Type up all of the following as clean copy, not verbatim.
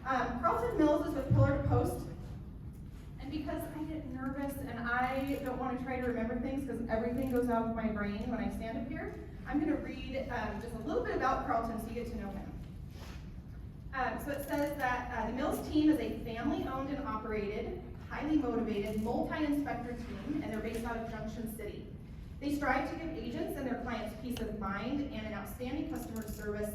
Carlton Mills is with Pillar to Post. And because I get nervous and I don't want to try to remember things because everything goes out of my brain when I stand up here, I'm going to read just a little bit about Carlton so you get to know him. So it says that the Mills team is a family-owned and operated, highly motivated, multi-inspector team, and they're based out of Junction City. They strive to give agents and their clients peace of mind and an outstanding customer service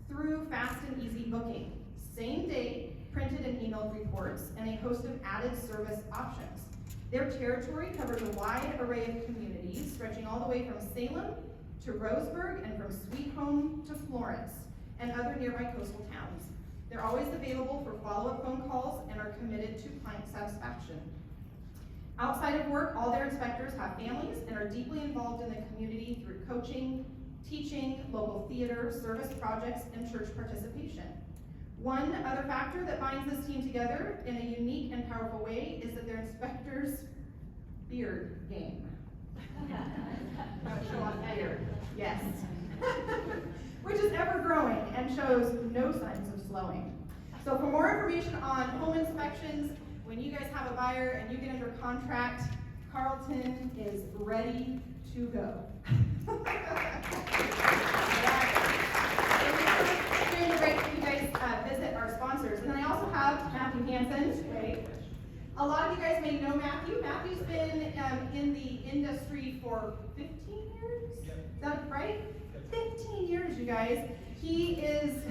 through fast and easy booking, same-day printed and emailed reports, and a host of added service options. Their territory covers a wide array of communities, stretching all the way from Salem to Roseburg and from Sweet Home to Florence and other nearby coastal towns. They're always available for follow-up phone calls and are committed to client satisfaction. Outside of work, all their inspectors have families and are deeply involved in the community through coaching, teaching, local theater, service projects, and church participation. One other factor that binds this team together in a unique and powerful way is that their inspectors' beard game. Show off beard, yes. Which is ever growing and shows no signs of slowing. So for more information on home inspections, when you guys have a buyer and you get under contract, Carlton is ready to go. During the break, you guys visit our sponsors. And then I also have Matthew Hansen. Right? A lot of you guys may know Matthew. Matthew's been in the industry for 15 years? Is that right? 15 years, you guys. He is,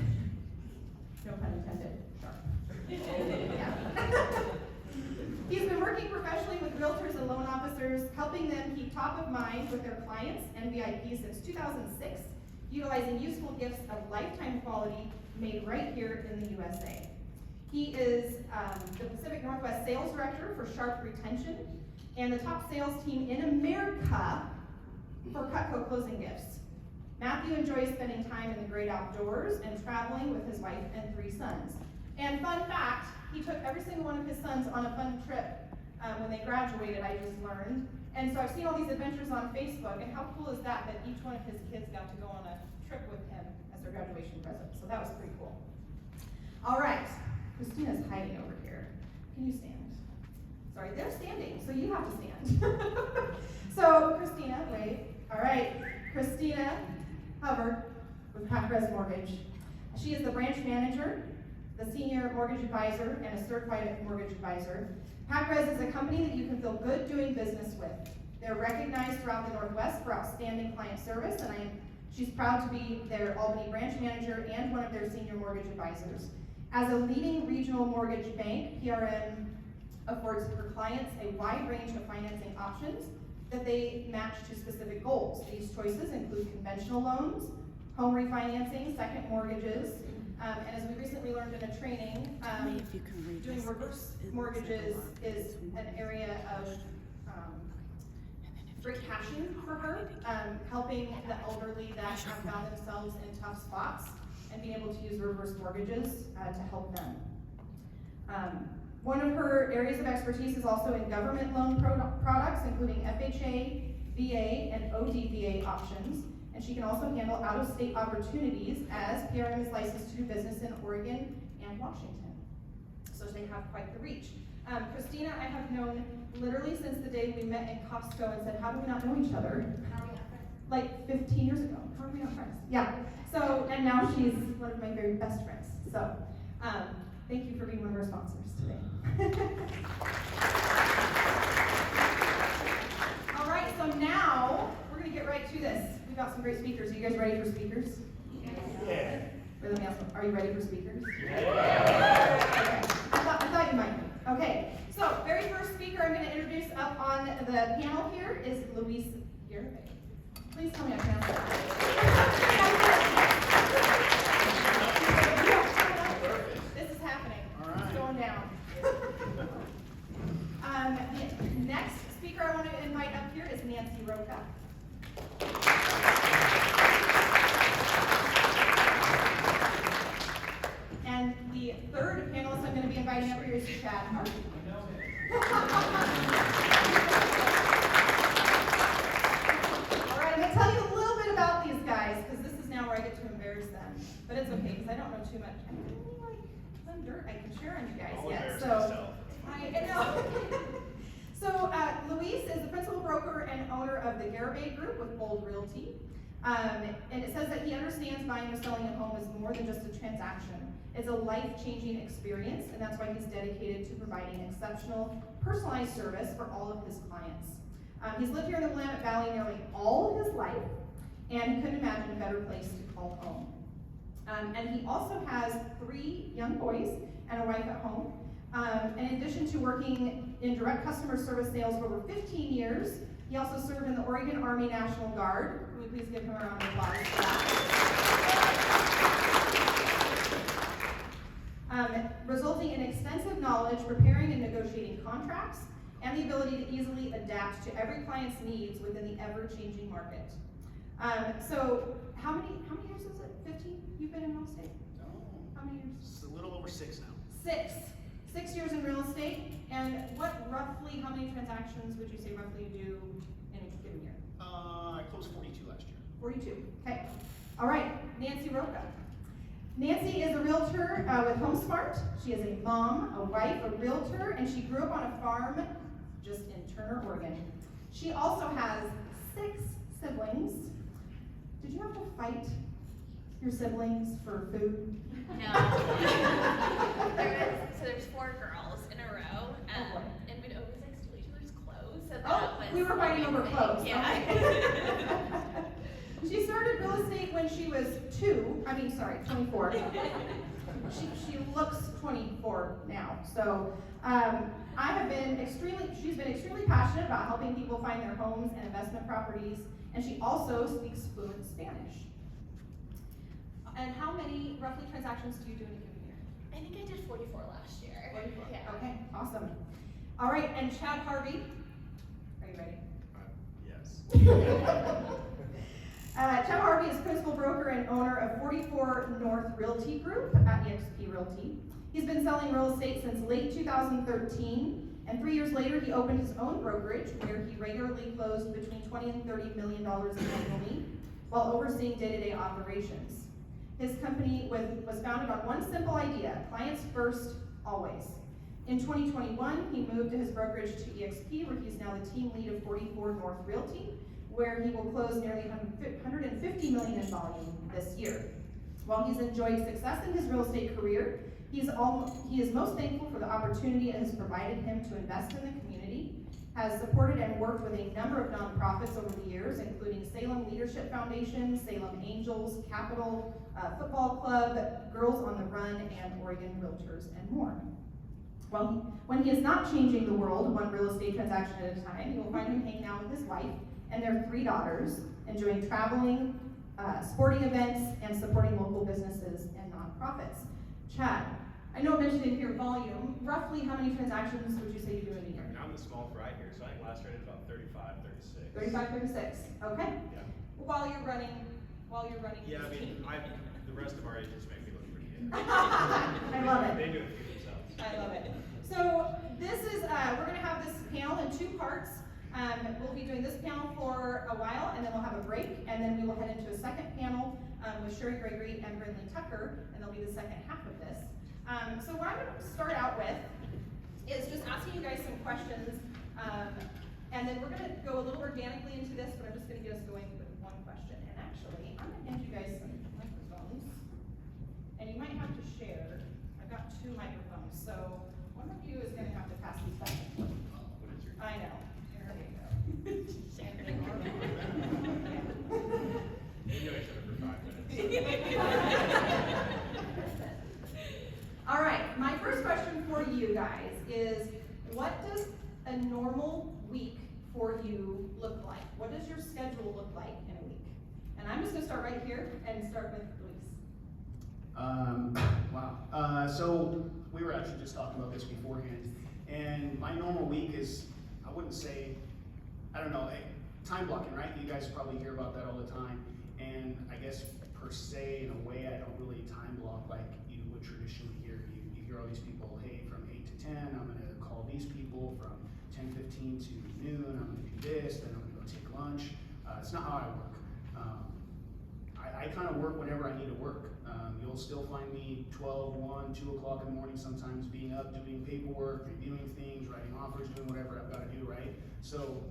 no pun intended, sharp. Yeah. He's been working professionally with realtors and loan officers, helping them keep top of mind with their clients and VIPs since 2006, utilizing useful gifts of lifetime quality made right here in the USA. He is the Pacific Northwest Sales Director for Sharp Retention and the top sales team in America for Cutco Closing Gifts. Matthew enjoys spending time in the great outdoors and traveling with his wife and 3 sons. And fun fact, he took every single one of his sons on a fun trip when they graduated, I just learned. And so I've seen all these adventures on Facebook, and how cool is that each one of his kids got to go on a trip with him as their graduation present. So that was pretty cool. All right, Christina's hiding over here. Can you stand? Sorry, they're standing, so you have to stand. So Christina, wait. All right, Christina Hubbard with PacRez Mortgage. She is the branch manager, the senior mortgage advisor, and a certified mortgage advisor. PacRez is a company that you can feel good doing business with. They're recognized throughout the Northwest for outstanding client service, and she's proud to be their Albany branch manager and one of their senior mortgage advisors. As a leading regional mortgage bank, PRM affords her clients a wide range of financing options that they match to specific goals. These choices include conventional loans, home refinancing, second mortgages, and as we recently learned in a training, doing reverse mortgages is an area of great passion for her, helping the elderly that have found themselves in tough spots and being able to use reverse mortgages to help them. One of her areas of expertise is also in government loan products, including FHA, VA, and ODVA options. And she can also handle out-of-state opportunities as PRM is licensed to do business in Oregon and Washington. So they have quite the reach. Christina, I have known literally since the day we met in Costco and said, how do we not know each other? How are we not friends? Like 15 years ago. How are we not friends? Yeah. So, and now she's one of my very best friends. So, thank you for being one of our sponsors today. All right, so now we're going to get right to this. We've got some great speakers. Are you guys ready for speakers? Yeah. Wait, let me ask them. Are you ready for speakers? Yeah. Okay. I thought you might be. Okay, so very first speaker I'm going to introduce up on the panel here is Luis Garibay. Please tell me I pronounced This is happening. All right. It's going down. The next speaker I want to invite up here is Nancy Roca. And the third panelist I'm going to be inviting up here is Chad Harvey. All right, I'm going to tell you a little bit about these guys, because this is now where I get to embarrass them. But it's okay, because I don't know too much. I really like some dirt I can share on you guys I'll yet. embarrass So myself. I know. So Luis is the principal broker and owner of the Garibay Group with Bold Realty. And it says that he understands buying or selling a home is more than just a transaction. It's a life-changing experience, and that's why he's dedicated to providing exceptional, personalized service for all of his clients. He's lived here in the Willamette Valley nearly all of his life, and he couldn't imagine a better place to call home. And he also has 3 young boys and a wife at home. In addition to working in direct customer service sales for over 15 years, he also served in the Oregon Army National Guard. Can we please give him a round of applause for that? Resulting in extensive knowledge preparing and negotiating contracts, and the ability to easily adapt to every client's needs within the ever-changing market. So how many years is it? 15 you've been in real estate? No. How many years? It's a little over 6 now. 6 years in real estate. And how many transactions would you say roughly you do in a given year? I closed 42 last year. 42, okay. All right, Nancy Roca. Nancy is a realtor with HomeSmart. She is a mom, a wife, a realtor, and she grew up on a farm just in Turner, Oregon. She also has 6 siblings. Did you have to fight your siblings for food? No. There's 4 girls in a row, boy. and we'd always like steal each other's clothes. So Oh, that was we were fighting over clothes. Yeah. Okay. She started real estate when she was 24. She looks 24 now. So she's been extremely passionate about helping people find their homes and investment properties, and she also speaks fluent Spanish. And how many roughly transactions do you do in a given year? I think I did 44 last year. 44. Yeah. Okay, awesome. All right, and Chad Harvey, are you ready? Yes. Chad Harvey is principal broker and owner of 44 North Realty Group at eXp Realty. He's been selling real estate since late 2013, and 3 years later he opened his own brokerage where he regularly closed between $20 and $30 million annually while overseeing day-to-day operations. His company was founded on one simple idea: clients first, always. In 2021, he moved his brokerage to eXp, where he's now the team lead of 44 North Realty, where he will close nearly $150 million in volume this year. While he's enjoyed success in his real estate career, he is most thankful for the opportunity it has provided him to invest in the community, has supported and worked with a number of nonprofits over the years, including Salem Leadership Foundation, Salem Angels, Capital Football Club, Girls on the Run, and Oregon Realtors, and more. When he is not changing the world one real estate transaction at a time, you will find him hanging out with his wife and their 3 daughters, enjoying traveling, sporting events, and supporting local businesses and nonprofits. Chad, I know I mentioned in here volume. Roughly how many transactions would you say you do in a year? I'm the small fry here, so I think last year I did about 35, 36. 35, 36. Okay. Yeah. While you're running. Yeah, I mean, the rest of our agents make me look pretty good. I love it. They do it for themselves. I love it. So this is, we're gonna have this panel in 2 parts. We'll be doing this panel for a while, and then we'll have a break, and then we will head into a second panel with Sherry Gregory and Brindley Tucker, and they'll be the second half of this. So what I'm gonna start out with is just asking you guys some questions, and then we're gonna go a little organically into this, but I'm just gonna get us going with one question. And actually, I'm gonna hand you guys some microphones, and you might have to share. I've got 2 microphones, so one of you is gonna have to pass these back. What is your? I know. There we go. You know each other for 5 minutes. All right, my first question for you guys is, what does a normal week for you look like? What does your schedule look like in a week? And I'm just gonna start right here and start with Luis. Wow. So we were actually just talking about this beforehand, and my normal week is, I wouldn't say, I don't know, time blocking, right? You guys probably hear about that all the time, and I guess per se, in a way, I don't really time block like you would traditionally hear. You hear all these people, hey, from 8 to 10, I'm gonna call these people, from 10:15 to noon, I'm gonna do this, then I'm gonna go take lunch. It's not how I work. I kind of work whenever I need to work. You'll still find me 12, 1, 2 o'clock in the morning, sometimes being up, doing paperwork, reviewing things, writing offers, doing whatever I've got to do, right? So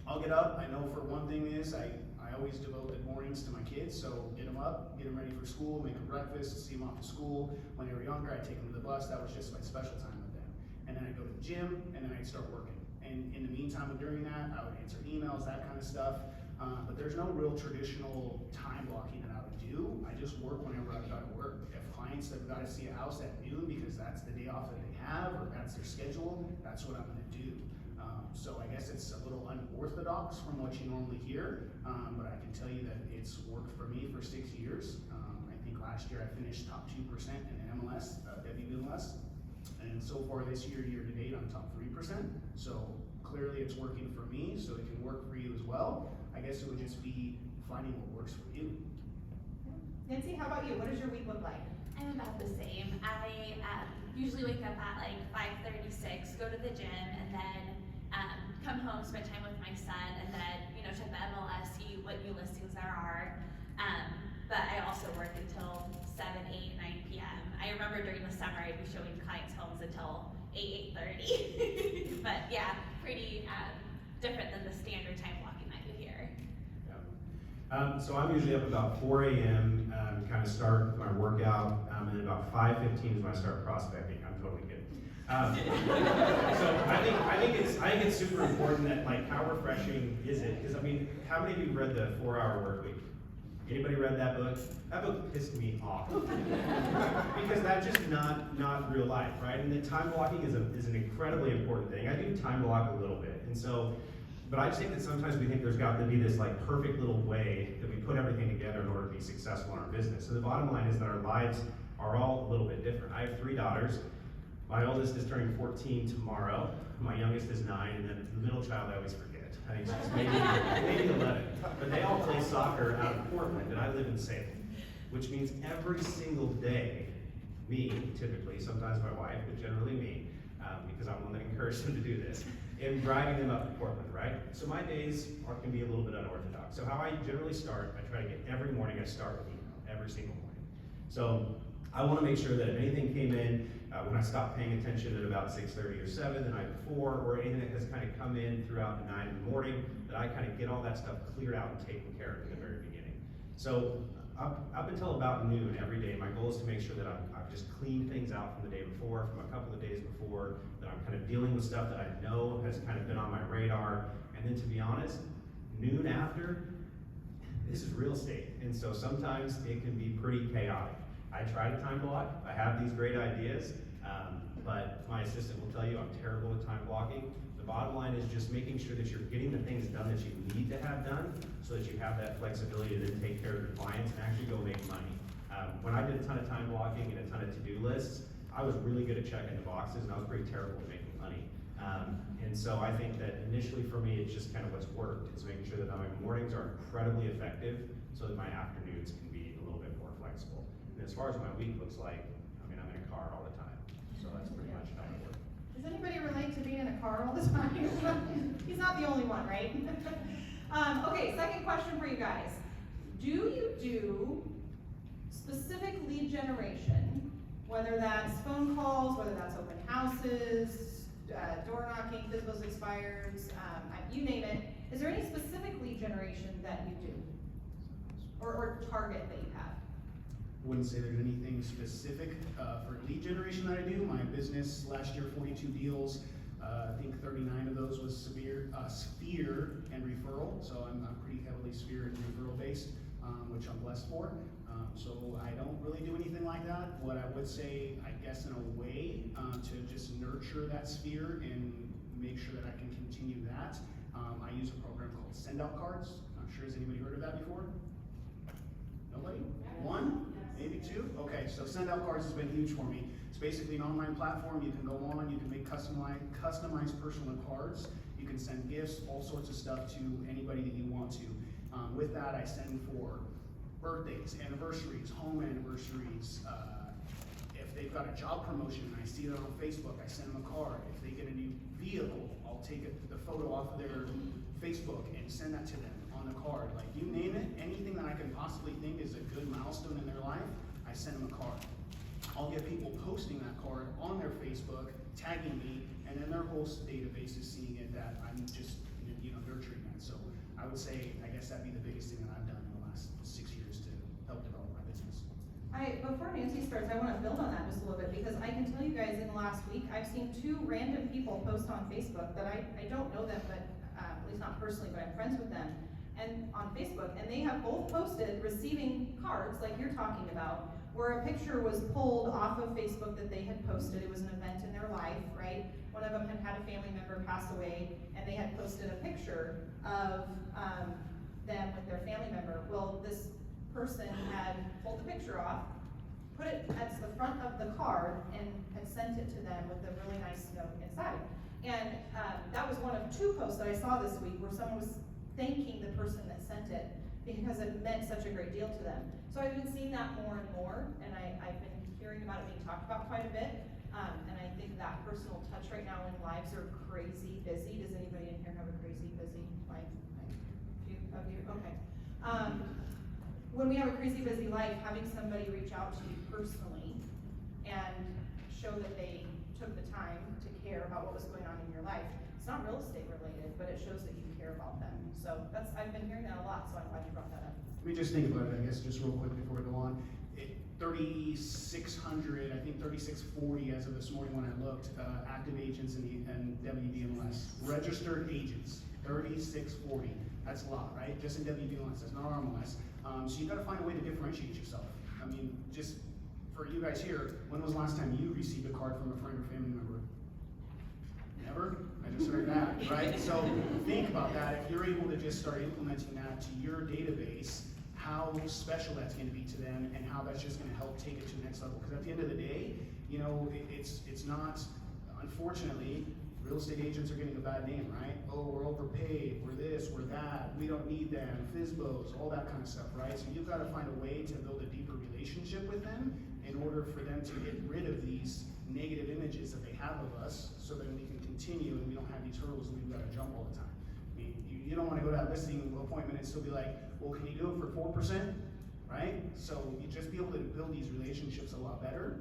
I'll get up. I know for one thing is I always devote the mornings to my kids, so get them up, get them ready for school, make them breakfast, see them off to school. When they were younger, I'd take them to the bus. That was just my special time with them. And then I'd go to the gym, and then I'd start working. And in the meantime, during that, I would answer emails, that kind of stuff. But there's no real traditional time blocking that I would do. I just work whenever I've got to work. If clients have got to see a house at noon because that's the day off that they have, or that's their schedule, that's what I'm gonna do. So I guess it's a little unorthodox from what you normally hear, but I can tell you that it's worked for me for 6 years. I think last year I finished top 2% in the MLS, WMLS. And so far this year, year to date, I'm top 3%. So clearly it's working for me, so it can work for you as well. I guess it would just be finding what works for you. Nancy, how about you? What does your week look like? I'm about the same. I usually wake up at like 5:36, go to the gym, and then come home, spend time with my son, and then, check the MLS, see what new listings there are. But I also work until 7, 8, 9 p.m. I remember during the summer I'd be showing clients homes until 8, 8:30. But yeah, pretty different than the standard time blocking that you hear. So I'm usually up about 4 a.m., kind of start my workout, and then about 5:15 is when I start prospecting. I'm totally kidding. So I think it's super important that, like, how refreshing is it? Because I mean, how many of you read the 4-Hour Workweek? Anybody read that book? That book pissed me off because that's just not real life, right? And the time blocking is an incredibly important thing. I do time block a little bit, and so. But I just think that sometimes we think there's got to be this like perfect little way that we put everything together in order to be successful in our business. So the bottom line is that our lives are all a little bit different. I have 3 daughters. My oldest is turning 14 tomorrow. My youngest is 9, and then the middle child I always forget. I think she's maybe 11. But they all play soccer out of Portland, and I live in Salem, which means every single day, me typically, sometimes my wife, but generally me, because I'm the one that encouraged them to do this, and driving them up to Portland, right? So my days can be a little bit unorthodox. So how I generally start, I try to get every morning, I start with email, every single morning. So I wanna make sure that if anything came in, when I stopped paying attention at about 6:30 or 7 the night before, or anything that has kind of come in throughout the night and the morning, that I kind of get all that stuff cleared out and taken care of in the very beginning. So up until about noon every day, my goal is to make sure that I've just cleaned things out from the day before, from a couple of days before, that I'm kind of dealing with stuff that I know has kind of been on my radar. And then, to be honest, noon after, this is real estate. And so sometimes it can be pretty chaotic. I try to time block. I have these great ideas, but my assistant will tell you I'm terrible at time blocking. The bottom line is just making sure that you're getting the things done that you need to have done, so that you have that flexibility to then take care of your clients and actually go make money. When I did a ton of time blocking and a ton of to-do lists, I was really good at checking the boxes, and I was pretty terrible at making money. And so I think that initially for me, it's just kind of what's worked. It's making sure that my mornings are incredibly effective, so that my afternoons can be a little bit more flexible. And as far as my week looks like, I mean, I'm in a car all the time, so that's pretty much how it works. Does anybody relate to being in a car all the time? He's not the only one, right? Okay, second question for you guys. Do you do specific lead generation, whether that's phone calls, whether that's open houses, door knocking, physicals expireds, you name it? Is there any specific lead generation that you do? Or target that you have? Wouldn't say there's anything specific for lead generation that I do. My business last year, 42 deals. I think 39 of those was Sphere and referral. So I'm pretty heavily Sphere and referral based, which I'm blessed for. So I don't really do anything like that. What I would say, I guess in a way, to just nurture that Sphere and make sure that I can continue that, I use a program called Send Out Cards. Not sure, has anybody heard of that before? Nobody? One? Maybe 2? Okay, so Send Out Cards has been huge for me. It's basically an online platform. You can go on, you can make customized personal cards. You can send gifts, all sorts of stuff to anybody that you want to. With that, I send for birthdays, anniversaries, home anniversaries. If they've got a job promotion and I see that on Facebook, I send them a card. If they get a new vehicle, I'll take the photo off of their Facebook and send that to them. on the card. Like, you name it, anything that I can possibly think is a good milestone in their life, I send them a card. I'll get people posting that card on their Facebook, tagging me, and then their whole database is seeing it that I'm just, nurturing that. So I would say, I guess that'd be the biggest thing that I've done in the last 6 years to help develop my business. Before Nancy starts, I want to build on that just a little bit, because I can tell you guys in the last week, I've seen 2 random people post on Facebook that I don't know them, but at least not personally, but I'm friends with them, and on Facebook, and they have both posted receiving cards like you're talking about, where a picture was pulled off of Facebook that they had posted. It was an event in their life, right? One of them had a family member pass away, and they had posted a picture of them with their family member. Well, this person had pulled the picture off, put it at the front of the card, and had sent it to them with a really nice note inside. And that was one of 2 posts that I saw this week where someone was thanking the person that sent it because it meant such a great deal to them. So I've been seeing that more and more, and I've been hearing about it being talked about quite a bit. And I think that personal touch right now when lives are crazy busy. Does anybody in here have a crazy busy life? A few of you? Okay. When we have a crazy busy life, having somebody reach out to you personally and show that they took the time to care about what was going on in your life. It's not real estate related, but it shows that you care about them. So I've been hearing that a lot, so I'm glad you brought that up. Let me just think about it, I guess, just real quick before we go on. 3,600, I think 3,640 as of this morning when I looked, active agents in WBMLS. Registered agents, 3,640. That's a lot, right? Just in WBMLS, that's not RMLS. So you gotta find a way to differentiate yourself. I mean, just for you guys here, when was the last time you received a card from a friend or family member? Never? I just heard that, right? So think about that. If you're able to just start implementing that to your database, how special that's going to be to them, and how that's just going to help take it to the next level. Because at the end of the day, it's not, unfortunately, real estate agents are getting a bad name, right? Oh, we're overpaid, we're this, we're that, we don't need them, FSBOs, all that kind of stuff, right? So you've got to find a way to build a deeper relationship with them in order for them to get rid of these negative images that they have of us, so that we can continue and we don't have these hurdles and we've got to jump all the time. I mean, you don't want to go to that listing appointment and still be like, well, can you do it for 4%? Right? So you just be able to build these relationships a lot better.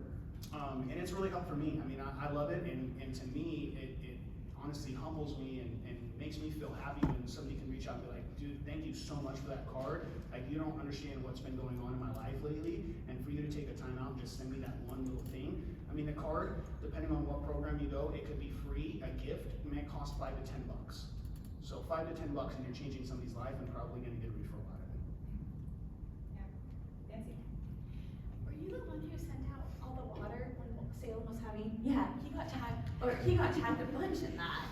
And it's really helped for me. I mean, I love it, and to me, it honestly humbles me and makes me feel happy when somebody can reach out and be like, dude, thank you so much for that card. Like, you don't understand what's been going on in my life lately, and for you to take the time out and just send me that one little thing. I mean, the card, depending on what program you go, it could be free, a gift, it may cost $5 to $10. So $5 to $10, and you're changing somebody's life and probably going to get a referral out of it. Yeah. Nancy? Were you the one who sent out all the water when Salem was having? Yeah, he got tagged a bunch in that.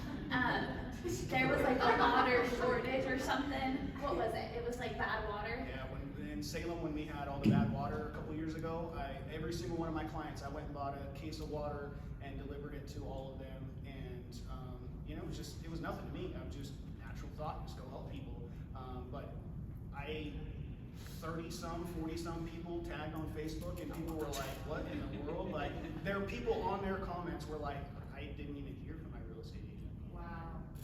There was like a water shortage or something. What was it? It was like bad water. Yeah, in Salem, when we had all the bad water a couple years ago, every single one of my clients, I went and bought a case of water and delivered it to all of them. And it was nothing to me. I was just natural thought, just go help people. But 30-some, 40-some people tagged on Facebook, and people were like, what in the world? Like, there are people on their comments were like, I didn't even hear from my real estate agent. Wow.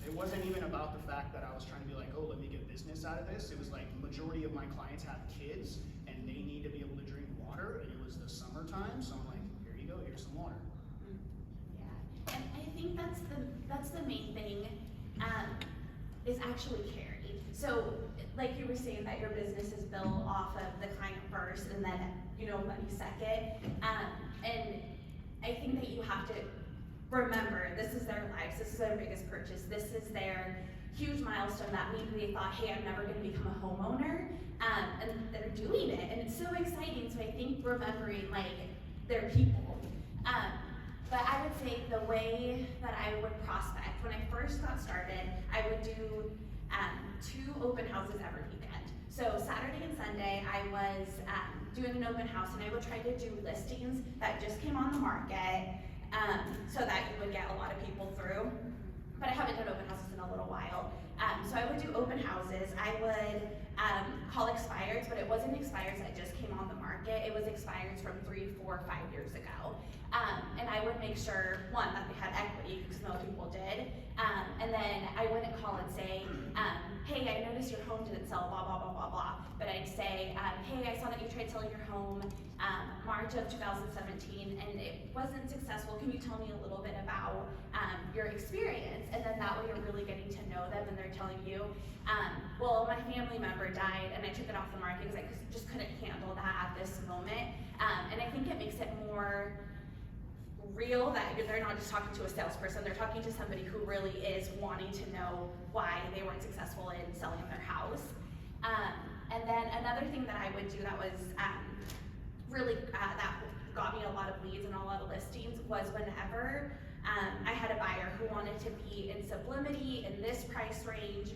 It wasn't even about the fact that I was trying to be like, oh, let me get business out of this. It was like, majority of my clients have kids, and they need to be able to drink water, and it was the summertime, so I'm like, here you go, here's some water. Yeah, and I think that's the main thing, is actually caring. So, like you were saying, that your business is built off of the client first, and then money second. And I think that you have to remember, this is their lives, this is their biggest purchase, this is their huge milestone that maybe they thought, hey, I'm never going to become a homeowner, and they're doing it, and it's so exciting. So I think remembering like their people. But I would say the way that I would prospect, when I first got started, I would do 2 open houses every weekend. So Saturday and Sunday, I was doing an open house, and I would try to do listings that just came on the market, so that you would get a lot of people through. But I haven't done open houses in a little while. So I would do open houses. I would call expireds, but it wasn't expireds that just came on the market. It was expireds from 3, 4, 5 years ago. And I would make sure, one, that they had equity, because most people did, and then I wouldn't call and say, hey, I noticed your home didn't sell, blah, blah, blah, blah, blah. But I'd say, hey, I saw that you tried selling your home March of 2017 and it wasn't successful. Can you tell me a little bit about your experience? And then that way you're really getting to know them and they're telling you, well, my family member died and I took it off the market because I just couldn't handle that at this moment. And I think it makes it more real that they're not just talking to a salesperson, they're talking to somebody who really is wanting to know why they weren't successful in selling their house. And then another thing that I would do that was really, that got me a lot of leads and a lot of listings was whenever I had a buyer who wanted to be in Sublimity in this price range,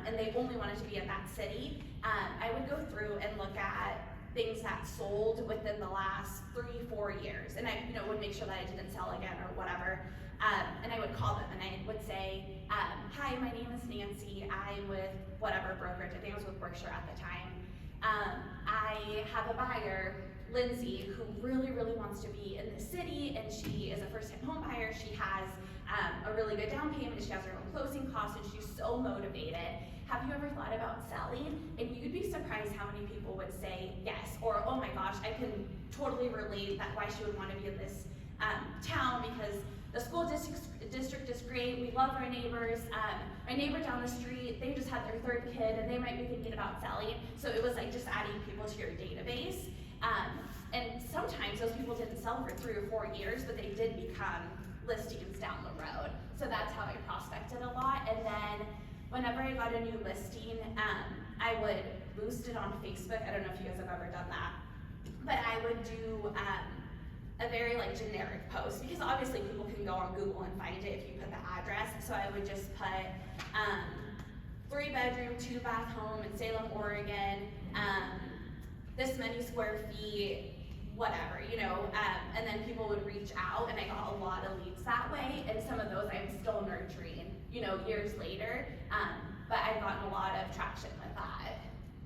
and they only wanted to be in that city, I would go through and look at things that sold within the last 3-4 years, and I would make sure that I didn't sell again or whatever, and I would call them and I would say, hi, my name is Nancy, I'm with whatever brokerage, I think I was with Berkshire at the time. I have a buyer, Lindsay, who really, really wants to be in the city, and she is a first-time home buyer. She has a really good down payment, she has her own closing costs, and she's so motivated. Have you ever thought about selling? And you'd be surprised how many people would say yes, or oh my gosh, I can totally relate that why she would want to be in this town, because the school district is great, we love our neighbors. My neighbor down the street, they just had their 3rd kid and they might be thinking about selling. So it was like just adding people to your database. And sometimes those people didn't sell for 3 or 4 years, but they did become listings down the road. So that's how I prospected a lot. And then whenever I got a new listing, I would boost it on Facebook. I don't know if you guys have ever done that, but I would do a very like generic post, because obviously people can go on Google and find it if you put the address. So I would just put 3-bedroom, 2-bath home in Salem, Oregon, this many square feet, whatever, and then people would reach out, and I got a lot of leads that way, and some of those I'm still nurturing, years later, but I've gotten a lot of traction with that,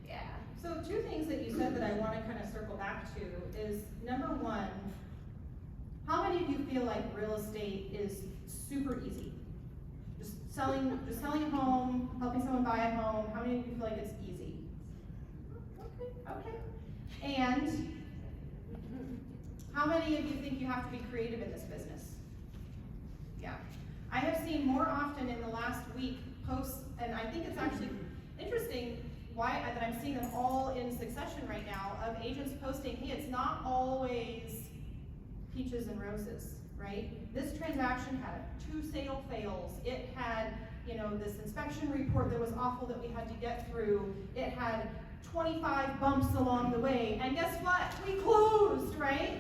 yeah. So 2 things that you said that I want to kind of circle back to is, number 1, how many of you feel like real estate is super easy? Just selling a home, helping someone buy a home, how many of you feel like it's easy? Okay. And how many of you think you have to be creative in this business? Yeah. I have seen more often in the last week posts, and I think it's actually interesting that I'm seeing them all in succession right now, of agents posting, hey, it's not always peaches and roses, right? This transaction had 2 sale fails. It had, this inspection report that was awful that we had to get through. It had 25 bumps along the way, and guess what? We closed, right?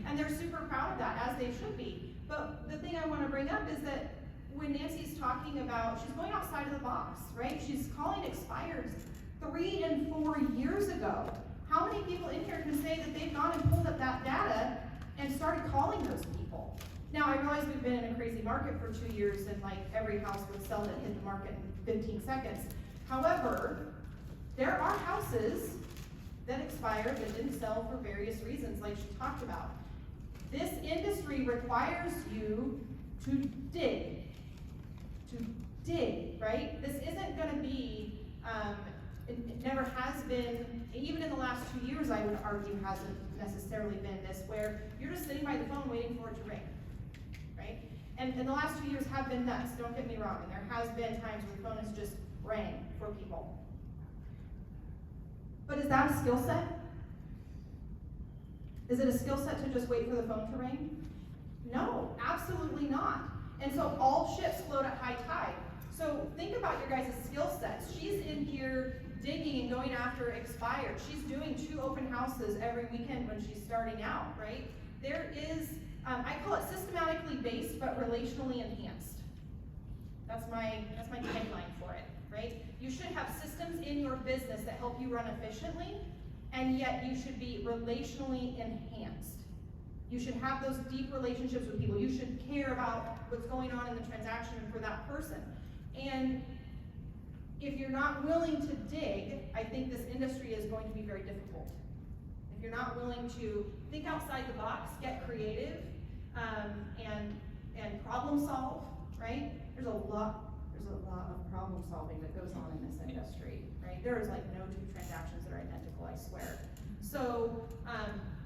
And they're super proud of that, as they should be. But the thing I want to bring up is that when Nancy's talking about, she's going outside of the box, right? She's calling expireds 3 and 4 years ago. How many people in here can say that they've gone and pulled up that data and started calling those people? Now, I realize we've been in a crazy market for 2 years, and every house would sell that hit the market in 15 seconds. However, there are houses that expired that didn't sell for various reasons, like she talked about. This industry requires you to dig, right? This isn't going to be, it never has been, even in the last 2 years, I would argue, hasn't necessarily been this, where you're just sitting by the phone waiting for it to ring, right? And the last 2 years have been nuts, don't get me wrong, and there has been times where the phone has just rang for people. But is that a skill set? Is it a skill set to just wait for the phone to ring? No, absolutely not. And so all ships float at high tide. So think about your guys' skill sets. She's in here digging and going after expired. She's doing 2 open houses every weekend when she's starting out, right? There is, I call it systematically based, but relationally enhanced. That's my tagline for it, right? You should have systems in your business that help you run efficiently, and yet you should be relationally enhanced. You should have those deep relationships with people. You should care about what's going on in the transaction for that person. And if you're not willing to dig, I think this industry is going to be very difficult. If you're not willing to think outside the box, get creative, and problem solve, right? There's a lot of problem solving that goes on in this industry, right? There is like no two transactions that are identical, I swear. So,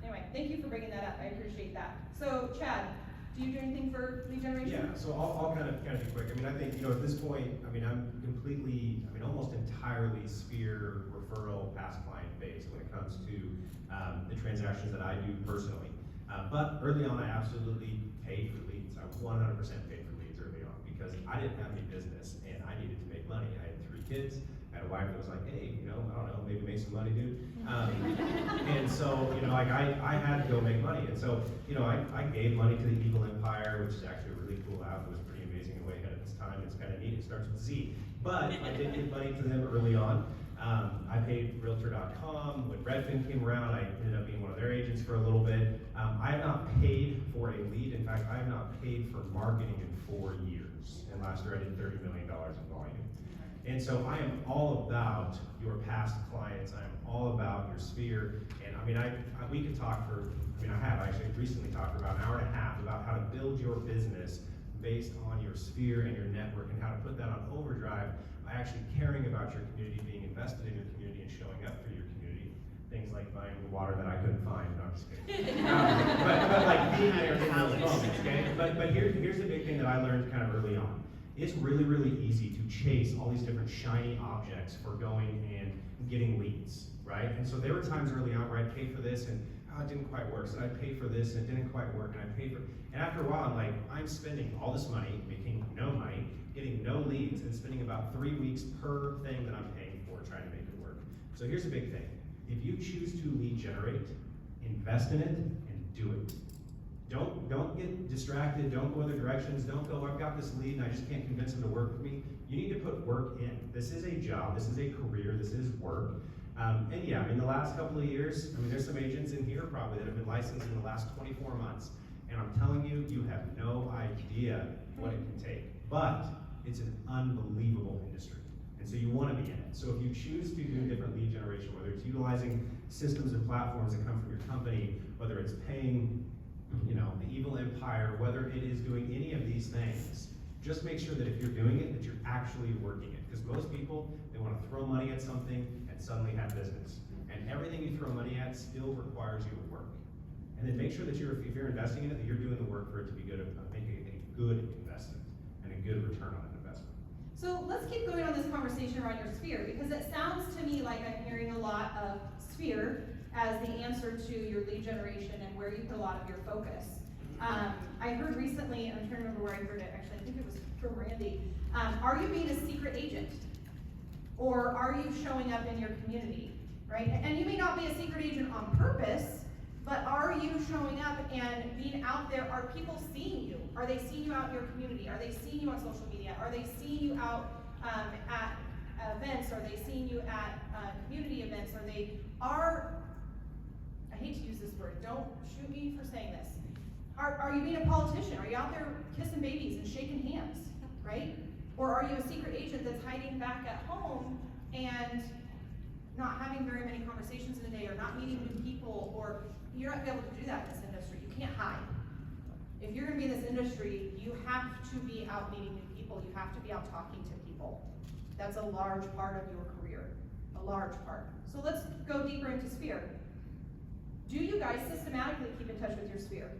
anyway, thank you for bringing that up, I appreciate that. So, Chad, do you do anything for lead generation? Yeah, so I'll kind of be quick. I mean, I think, you know, at this point, I mean, I'm completely, I mean, almost entirely Sphere referral past client based when it comes to the transactions that I do personally. But early on, I absolutely paid for leads. I 100% paid for leads early on because I didn't have any business and I needed to make money. I had 3 kids. I had a wife that was like, hey, you know, I don't know, maybe make some money, dude. And so, you know, like I had to go make money. And so, you know, I gave money to the Evil Empire, which is actually a really cool app. It was pretty amazing and way ahead of its time. It's kind of neat. It starts with Z. But I did give money to them early on. I paid Realtor.com. When Redfin came around, I ended up being one of their agents for a little bit. I have not paid for a lead. In fact, I have not paid for marketing in 4 years. And last year I did $30 million in volume. And so I am all about your past clients. I am all about your Sphere. And I mean, we could talk for, I mean, I have actually recently talked for about an hour and a half about how to build your business based on your Sphere and your network and how to put that on overdrive by actually caring about your community, being invested in your community and showing up for your community. Things like buying the water that I couldn't find. No, I'm just kidding. But like being there in those moments, okay? But here's the big thing that I learned kind of early on. It's really, really easy to chase all these different shiny objects for going and getting leads, right? And so there were times early on where I'd pay for this and it didn't quite work. So I'd pay for this and it didn't quite work, and I'd pay for it. And after a while, I'm like, I'm spending all this money, making no money, getting no leads, and spending about 3 weeks per thing that I'm paying for trying to make it work. So here's the big thing. If you choose to lead generate, invest in it and do it. Don't get distracted, don't go other directions, don't go, I've got this lead and I just can't convince them to work with me. You need to put work in. This is a job, this is a career, this is work. And yeah, in the last couple of years, I mean, there's some agents in here probably that have been licensed in the last 24 months. And I'm telling you, you have no idea what it can take. But it's an unbelievable industry. And so you want to be in it. So if you choose to do different lead generation, whether it's utilizing systems and platforms that come from your company, whether it's paying, you know, the Evil Empire, whether it is doing any of these things, just make sure that if you're doing it, that you're actually working it. Because most people, they want to throw money at something and suddenly have business. And everything you throw money at still requires you to work. And then make sure that if you're investing in it, that you're doing the work for it to be good, making a good investment and a good return on an investment. So let's keep going on this conversation around your Sphere, because it sounds to me like I'm hearing a lot of Sphere as the answer to your lead generation and where you put a lot of your focus. I heard recently, and I'm trying to remember where I heard it, actually I think it was from Randy, are you being a secret agent? Or are you showing up in your community, right? And you may not be a secret agent on purpose, but are you showing up and being out there? Are people seeing you? Are they seeing you out in your community? Are they seeing you on social media? Are they seeing you out at events? Are they seeing you at community events? I hate to use this word, don't shoot me for saying this. Are you being a politician? Are you out there kissing babies and shaking hands, right? Or are you a secret agent that's hiding back at home and not having very many conversations in a day, or not meeting new people, or you're not gonna be able to do that in this industry. You can't hide. If you're gonna be in this industry, you have to be out meeting new people. You have to be out talking to people. That's a large part of your career, a large part. So let's go deeper into Sphere. Do you guys systematically keep in touch with your Sphere?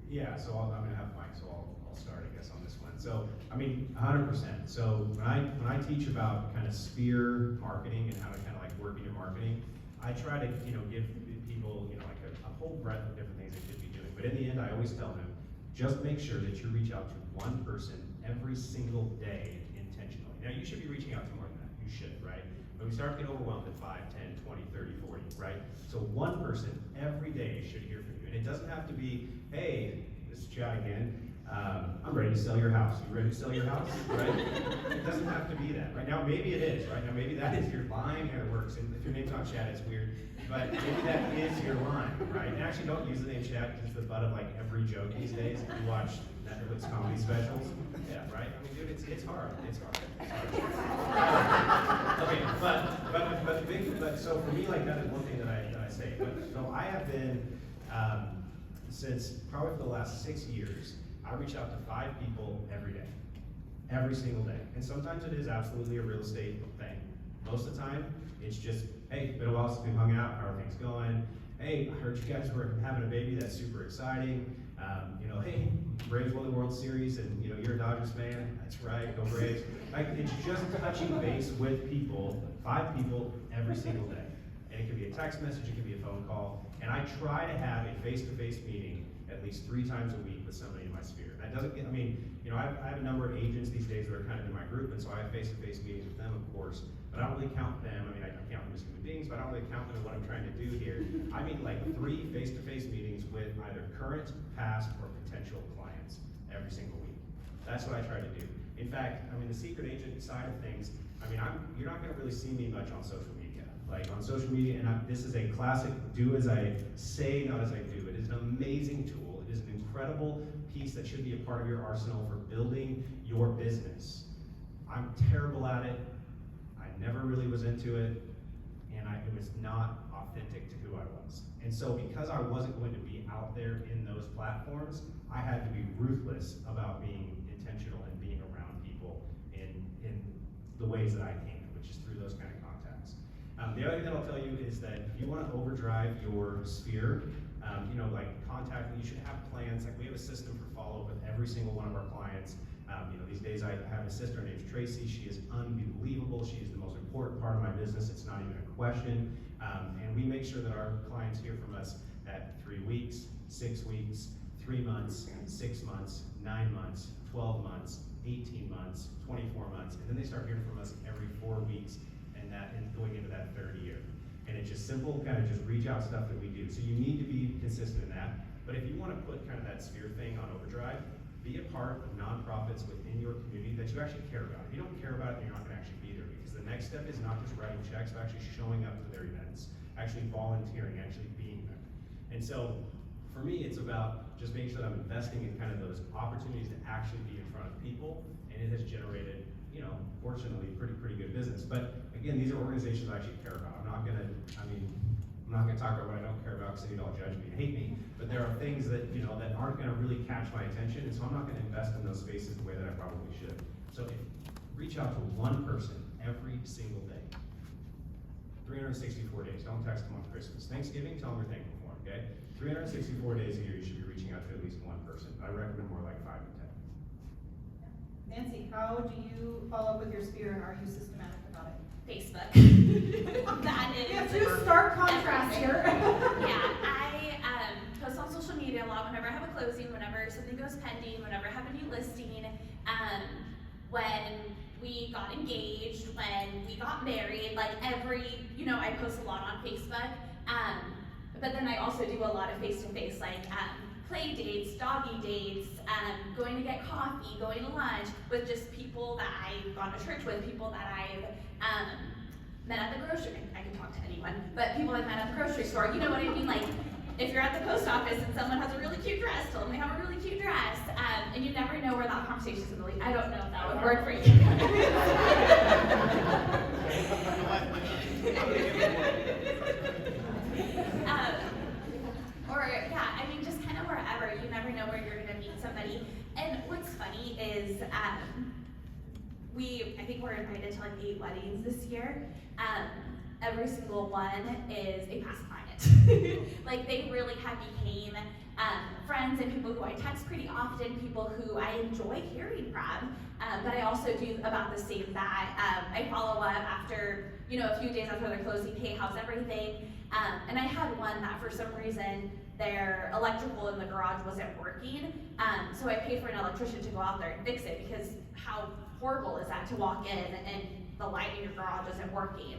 Yeah, so I'm gonna have Mike, so I'll start, I guess, on this one. So, I mean, 100%. So when I teach about kind of Sphere marketing and how to kind of like work in your marketing, I try to, you know, give people, you know, like a whole breadth of different things they should be doing. But in the end, I always tell them, just make sure that you reach out to one person every single day intentionally. Now, you should be reaching out to more than that. You should, right? But we start to get overwhelmed at 5, 10, 20, 30, 40, right? So one person every day should hear from you. And it doesn't have to be, hey, this is Chad again. I'm ready to sell your house. You ready to sell your house, right? It doesn't have to be that, right? Now, maybe it is, right? Now, maybe that is your line and it works. And if your name's not Chad, it's weird. But maybe that is your line, right? And actually, don't use the name Chad because it's the butt of like every joke these days. If you watch Netflix comedy specials, yeah, right? I mean, dude, it's hard. It's hard. Okay, but so for me, like that is one thing that I say. But so I have been since probably for the last 6 years, I reach out to 5 people every day, every single day. And sometimes it is absolutely a real estate thing. Most of the time, it's just, hey, been a while since we hung out, how are things going? Hey, I heard you guys were having a baby, that's super exciting. Hey, Braves won the World Series, and you're a Dodgers fan, that's right, go Braves. Like, it's just touching base with people, 5 people every single day. And it can be a text message, it can be a phone call, and I try to have a face-to-face meeting at least 3 times a week with somebody in my sphere. That doesn't get, I have a number of agents these days that are kind of in my group, and so I have face-to-face meetings with them, of course, but I don't really count them. I count them as human beings, but I don't really count them in what I'm trying to do here. I mean, like 3 face-to-face meetings with either current, past, or potential clients every single week. That's what I try to do. In fact, the secret agent side of things, you're not gonna really see me much on social media. Like on social media, and this is a classic do as I say, not as I do. It is an amazing tool. It is an incredible piece that should be a part of your arsenal for building your business. I'm terrible at it. I never really was into it, and it was not authentic to who I was. And so because I wasn't going to be out there in those platforms, I had to be ruthless about being intentional and being around people in the ways that I can, which is through those kind of contacts. The other thing that I'll tell you is that if you want to overdrive your sphere, like contact, you should have plans. Like we have a system for follow-up with every single one of our clients. These days I have a sister named Tracy. She is unbelievable. She is the most important part of my business. It's not even a question. And we make sure that our clients hear from us at 3 weeks, 6 weeks, 3 months, 6 months, 9 months, 12 months, 18 months, 24 months, and then they start hearing from us every 4 weeks, and going into that 3rd year. And it's just simple, kind of just reach out stuff that we do. So you need to be consistent in that. But if you want to put kind of that sphere thing on overdrive, be a part of nonprofits within your community that you actually care about. If you don't care about it, you're not going to actually be there, because the next step is not just writing checks, but actually showing up to their events, actually volunteering, actually being there. And so for me, it's about just making sure that I'm investing in kind of those opportunities to actually be in front of people, and it has generated, fortunately, pretty good business. But again, these are organizations I actually care about. I'm not gonna talk about what I don't care about, because then you'd all judge me and hate me. But there are things that that aren't gonna really catch my attention, and so I'm not gonna invest in those spaces the way that I probably should. So reach out to one person every single day. 364 days. Don't text them on Christmas. Thanksgiving, tell them you're thankful for them, okay? 364 days a year, you should be reaching out to at least one person. I recommend more like 5 to 10. Nancy, how do you follow up with your sphere, and are you systematic about it? Facebook. That is. We have 2 stark contrasts here. Yeah, I post on social media a lot whenever I have a closing, whenever something goes pending, whenever I have a new listing. When we got engaged, when we got married, like I post a lot on Facebook. But then I also do a lot of face-to-face, like play dates, doggy dates, going to get coffee, going to lunch with just people that I've gone to church with, people that I've met at the grocery. I can talk to anyone, but people I've met at the grocery store. You know what I mean? Like if you're at the post office and someone has a really cute dress, tell them they have a really cute dress, and you never know where that conversation is going to lead. I don't know if that would work for you. Just kind of wherever. You never know where you're going to meet somebody. And what's funny is I think we're invited to like 8 weddings this year. Every single one is a past client. Like they really have became friends and people who I text pretty often, people who I enjoy hearing from. But I also do about the same that I follow up after, a few days after their closing, hey, how's everything? And I had one that for some reason their electrical in the garage wasn't working. So I paid for an electrician to go out there and fix it, because how horrible is that to walk in and the light in your garage isn't working?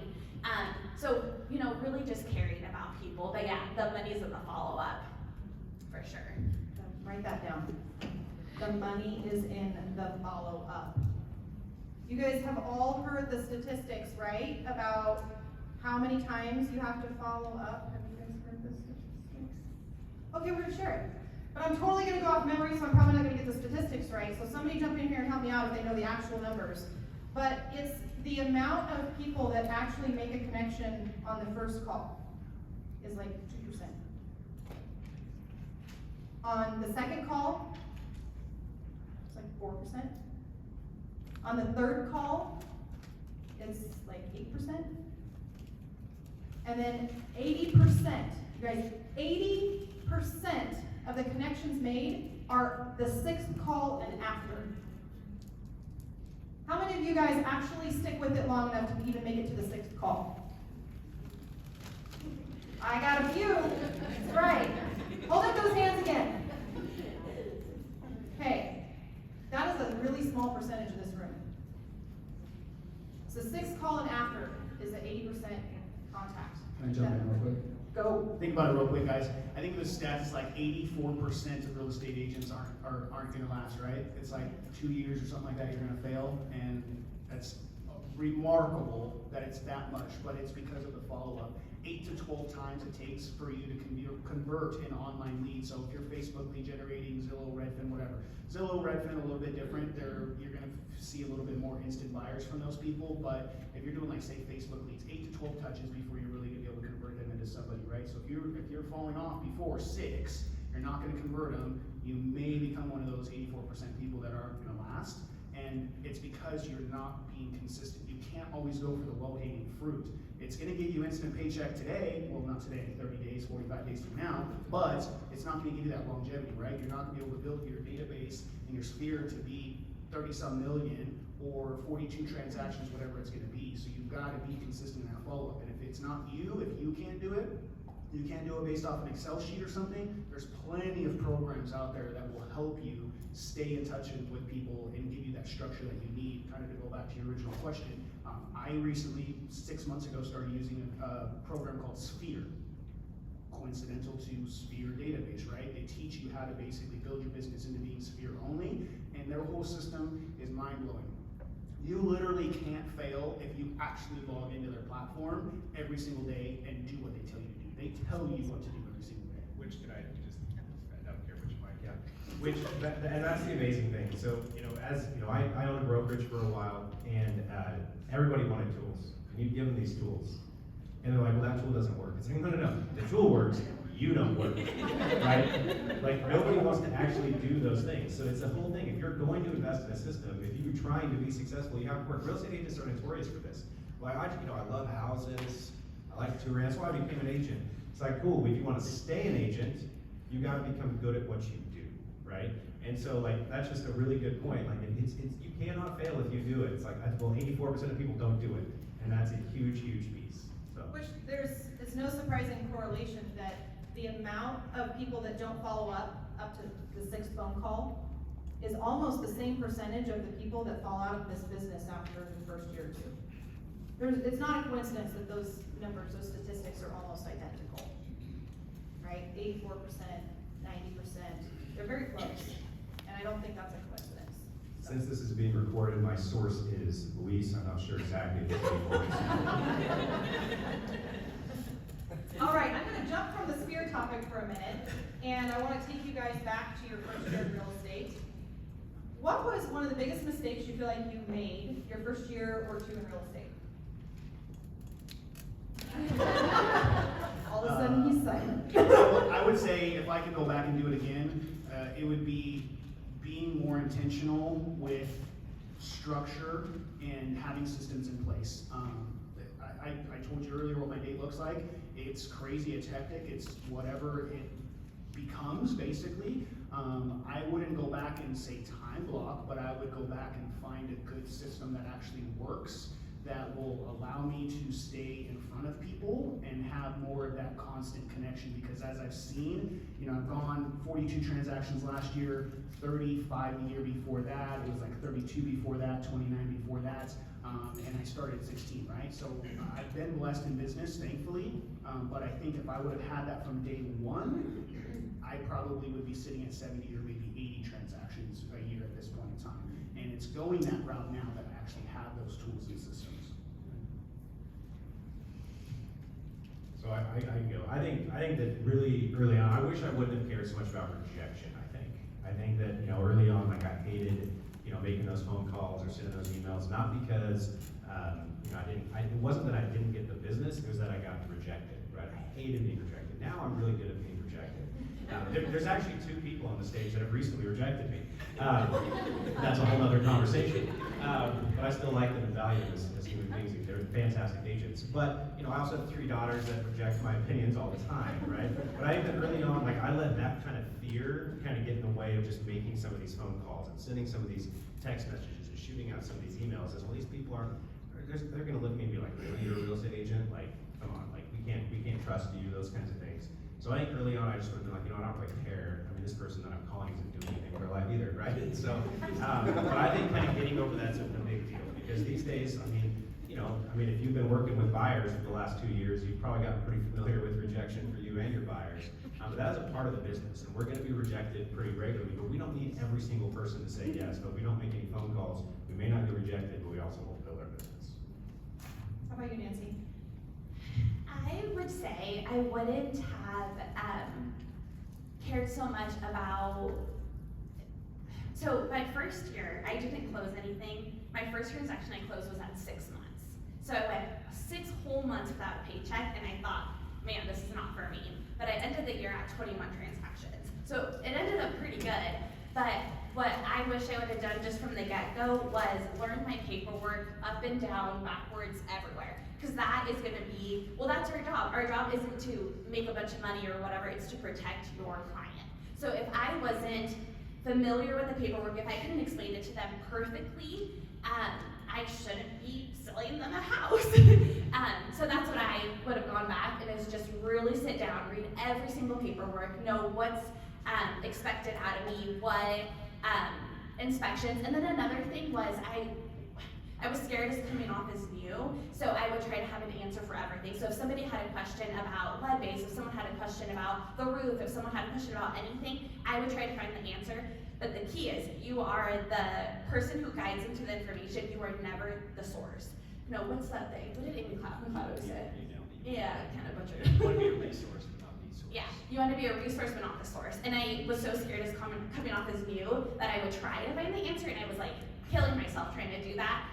So, really just caring about people. But yeah, the money's in the follow-up, for sure. Write that down. The money is in the follow-up. You guys have all heard the statistics, right? About how many times you have to follow up. Have you guys heard the statistics? Okay, we're gonna share it. But I'm totally gonna go off memory, so I'm probably not gonna get the statistics right. So somebody jump in here and help me out if they know the actual numbers. But it's the amount of people that actually make a connection on the first call is like 2%. On the second call, it's like 4%. On the third call, it's like 8%. And then 80%, you guys, 80% of the connections made are the sixth call and after. How many of you guys actually stick with it long enough to even make it to the sixth call? I got a few. That's right. Hold up those hands again. Okay. That is a really small percentage of this room. So sixth call and after is an 80% contact. Can I jump in real quick? Go. Think about it real quick, guys. I think the stats is like 84% of real estate agents aren't gonna last, right? It's like 2 years or something like that, you're gonna fail, and that's remarkable that it's that much, but it's because of the follow-up. 8 to 12 times it takes for you to convert an online lead. So if you're Facebook lead generating, Zillow, Redfin, whatever. Zillow, Redfin, a little bit different. You're gonna see a little bit more instant buyers from those people, but if you're doing like say Facebook leads, 8 to 12 touches before you're really gonna be able to convert them into somebody, right? So if you're falling off before 6, you're not gonna convert them. You may become one of those 84% people that aren't gonna last, and it's because you're not being consistent. You can't always go for the low-hanging fruit. It's gonna give you instant paycheck today, well not today, 30 days, 45 days from now, but it's not gonna give you that longevity, right? You're not gonna be able to build your database and your sphere to be 30-some million or 42 transactions, whatever it's gonna be. So you've gotta be consistent in that follow-up. And if it's not you, if you can't do it, you can't do it based off an Excel sheet or something, there's plenty of programs out there that will help you stay in touch with people and give you that structure that you need. Kind of to go back to your original question, I recently, 6 months ago, started using a program called Sphere. Coincidental to Sphere database, right? They teach you how to basically build your business into being Sphere only, and their whole system is mind-blowing. You literally can't fail if you actually log into their platform every single day and do what they tell you to do. They tell you what to do every single day. Which can I just, I don't care which mic, yeah. And that's the amazing thing. So, I owned a brokerage for a while, and everybody wanted tools. And you give them these tools. And they're like, well, that tool doesn't work. It's like, no. The tool works, you don't work, right? Like, nobody wants to actually do those things. So it's the whole thing. If you're going to invest in a system, if you're trying to be successful, you have to work. Real estate agents are notorious for this. Well, I love houses. I like touring. That's why I became an agent. It's like, cool, if you want to stay an agent, you got to become good at what you do, right? And so, like, that's just a really good point. Like, you cannot fail if you do it. It's like, well, 84% of people don't do it, and that's a huge, huge piece. So. Which it's no surprising correlation that the amount of people that don't follow up to the sixth phone call is almost the same percentage of the people that fall out of this business after the first year or two. It's not a coincidence that those numbers, those statistics are almost identical, right? 84%, 90%, they're very close, and I don't think that's a coincidence. So. Since this is being recorded, my source is Luis. I'm not sure exactly if it's All right, I'm going to jump from the Sphere topic for a minute, and I want to take you guys back to your first year of real estate. What was one of the biggest mistakes you feel like you made your first year or two in real estate? All of a sudden, he's silent. I would say if I could go back and do it again, it would be being more intentional with structure and having systems in place. I told you earlier what my day looks like. It's crazy, it's hectic, it's whatever it becomes, basically. I wouldn't go back and say time block, but I would go back and find a good system that actually works, that will allow me to stay in front of people and have more of that constant connection. Because as I've seen, I've gone 42 transactions last year, 35 the year before that, it was like 32 before that, 29 before that, and I started at 16, right? So I've been blessed in business, thankfully, but I think if I would have had that from day one, I probably would be sitting at 70 or maybe 80 transactions a year at this point in time. And it's going that route now that I actually have those tools and systems. So I can go. I think that really early on, I wish I wouldn't have cared so much about rejection. I think that early on, like, I hated making those phone calls or sending those emails, not because it wasn't that I didn't get the business, it was that I got rejected, right? I hated being rejected. Now I'm really good at being rejected. There's actually 2 people on the stage that have recently rejected me. That's a whole other conversation. But I still like them and value them as human beings. They're fantastic agents. But, you know, I also have 3 daughters that reject my opinions all the time, right? But I think that early on, like, I let that kind of fear kind of get in the way of just making some of these phone calls and sending some of these text messages and shooting out some of these emails. As well, these people are, they're going to look at me and be like, really, you're a real estate agent? Like, come on, like, we can't trust you, those kinds of things. So I think early on, I just would have been like, you know, I don't really care. I mean, this person that I'm calling isn't doing anything for their life either, right? So, but I think kind of getting over that's a big deal, because these days, I mean, you know, if you've been working with buyers for the last 2 years, you've probably gotten pretty familiar with rejection for you and your buyers. But that is a part of the business, and we're going to be rejected pretty regularly. But we don't need every single person to say yes. But we don't make any phone calls. We may not get rejected, but we also won't build our business. How about you, Nancy? I would say I wouldn't have cared so much about. So my first year, I didn't close anything. My first transaction I closed was at 6 months. So I went 6 whole months without a paycheck, and I thought, man, this is not for me. But I ended the year at 21 transactions. So it ended up pretty good. But what I wish I would have done just from the get-go was learn my paperwork up and down, backwards, everywhere. Because that is gonna be, well, that's our job. Our job isn't to make a bunch of money or whatever, it's to protect your client. So if I wasn't familiar with the paperwork, if I couldn't explain it to them perfectly, I shouldn't be selling them a house. So that's what I would have gone back, and is just really sit down, read every single paperwork, know what's expected out of me, what inspections. And then another thing was I was scared as coming off as new, so I would try to have an answer for everything. So if somebody had a question about lead base, if someone had a question about the roof, if someone had a question about anything, I would try to find the answer. But the key is, you are the person who guides them to the information. You are never the source. No, what's that thing? What did Amy Cloud always say? Yeah, kind of butchered. You want to be a resource, but not the source. Yeah, you want to be a resource but not the source. And I was so scared as coming off as new that I would try to find the answer, and I was like killing myself trying to do that.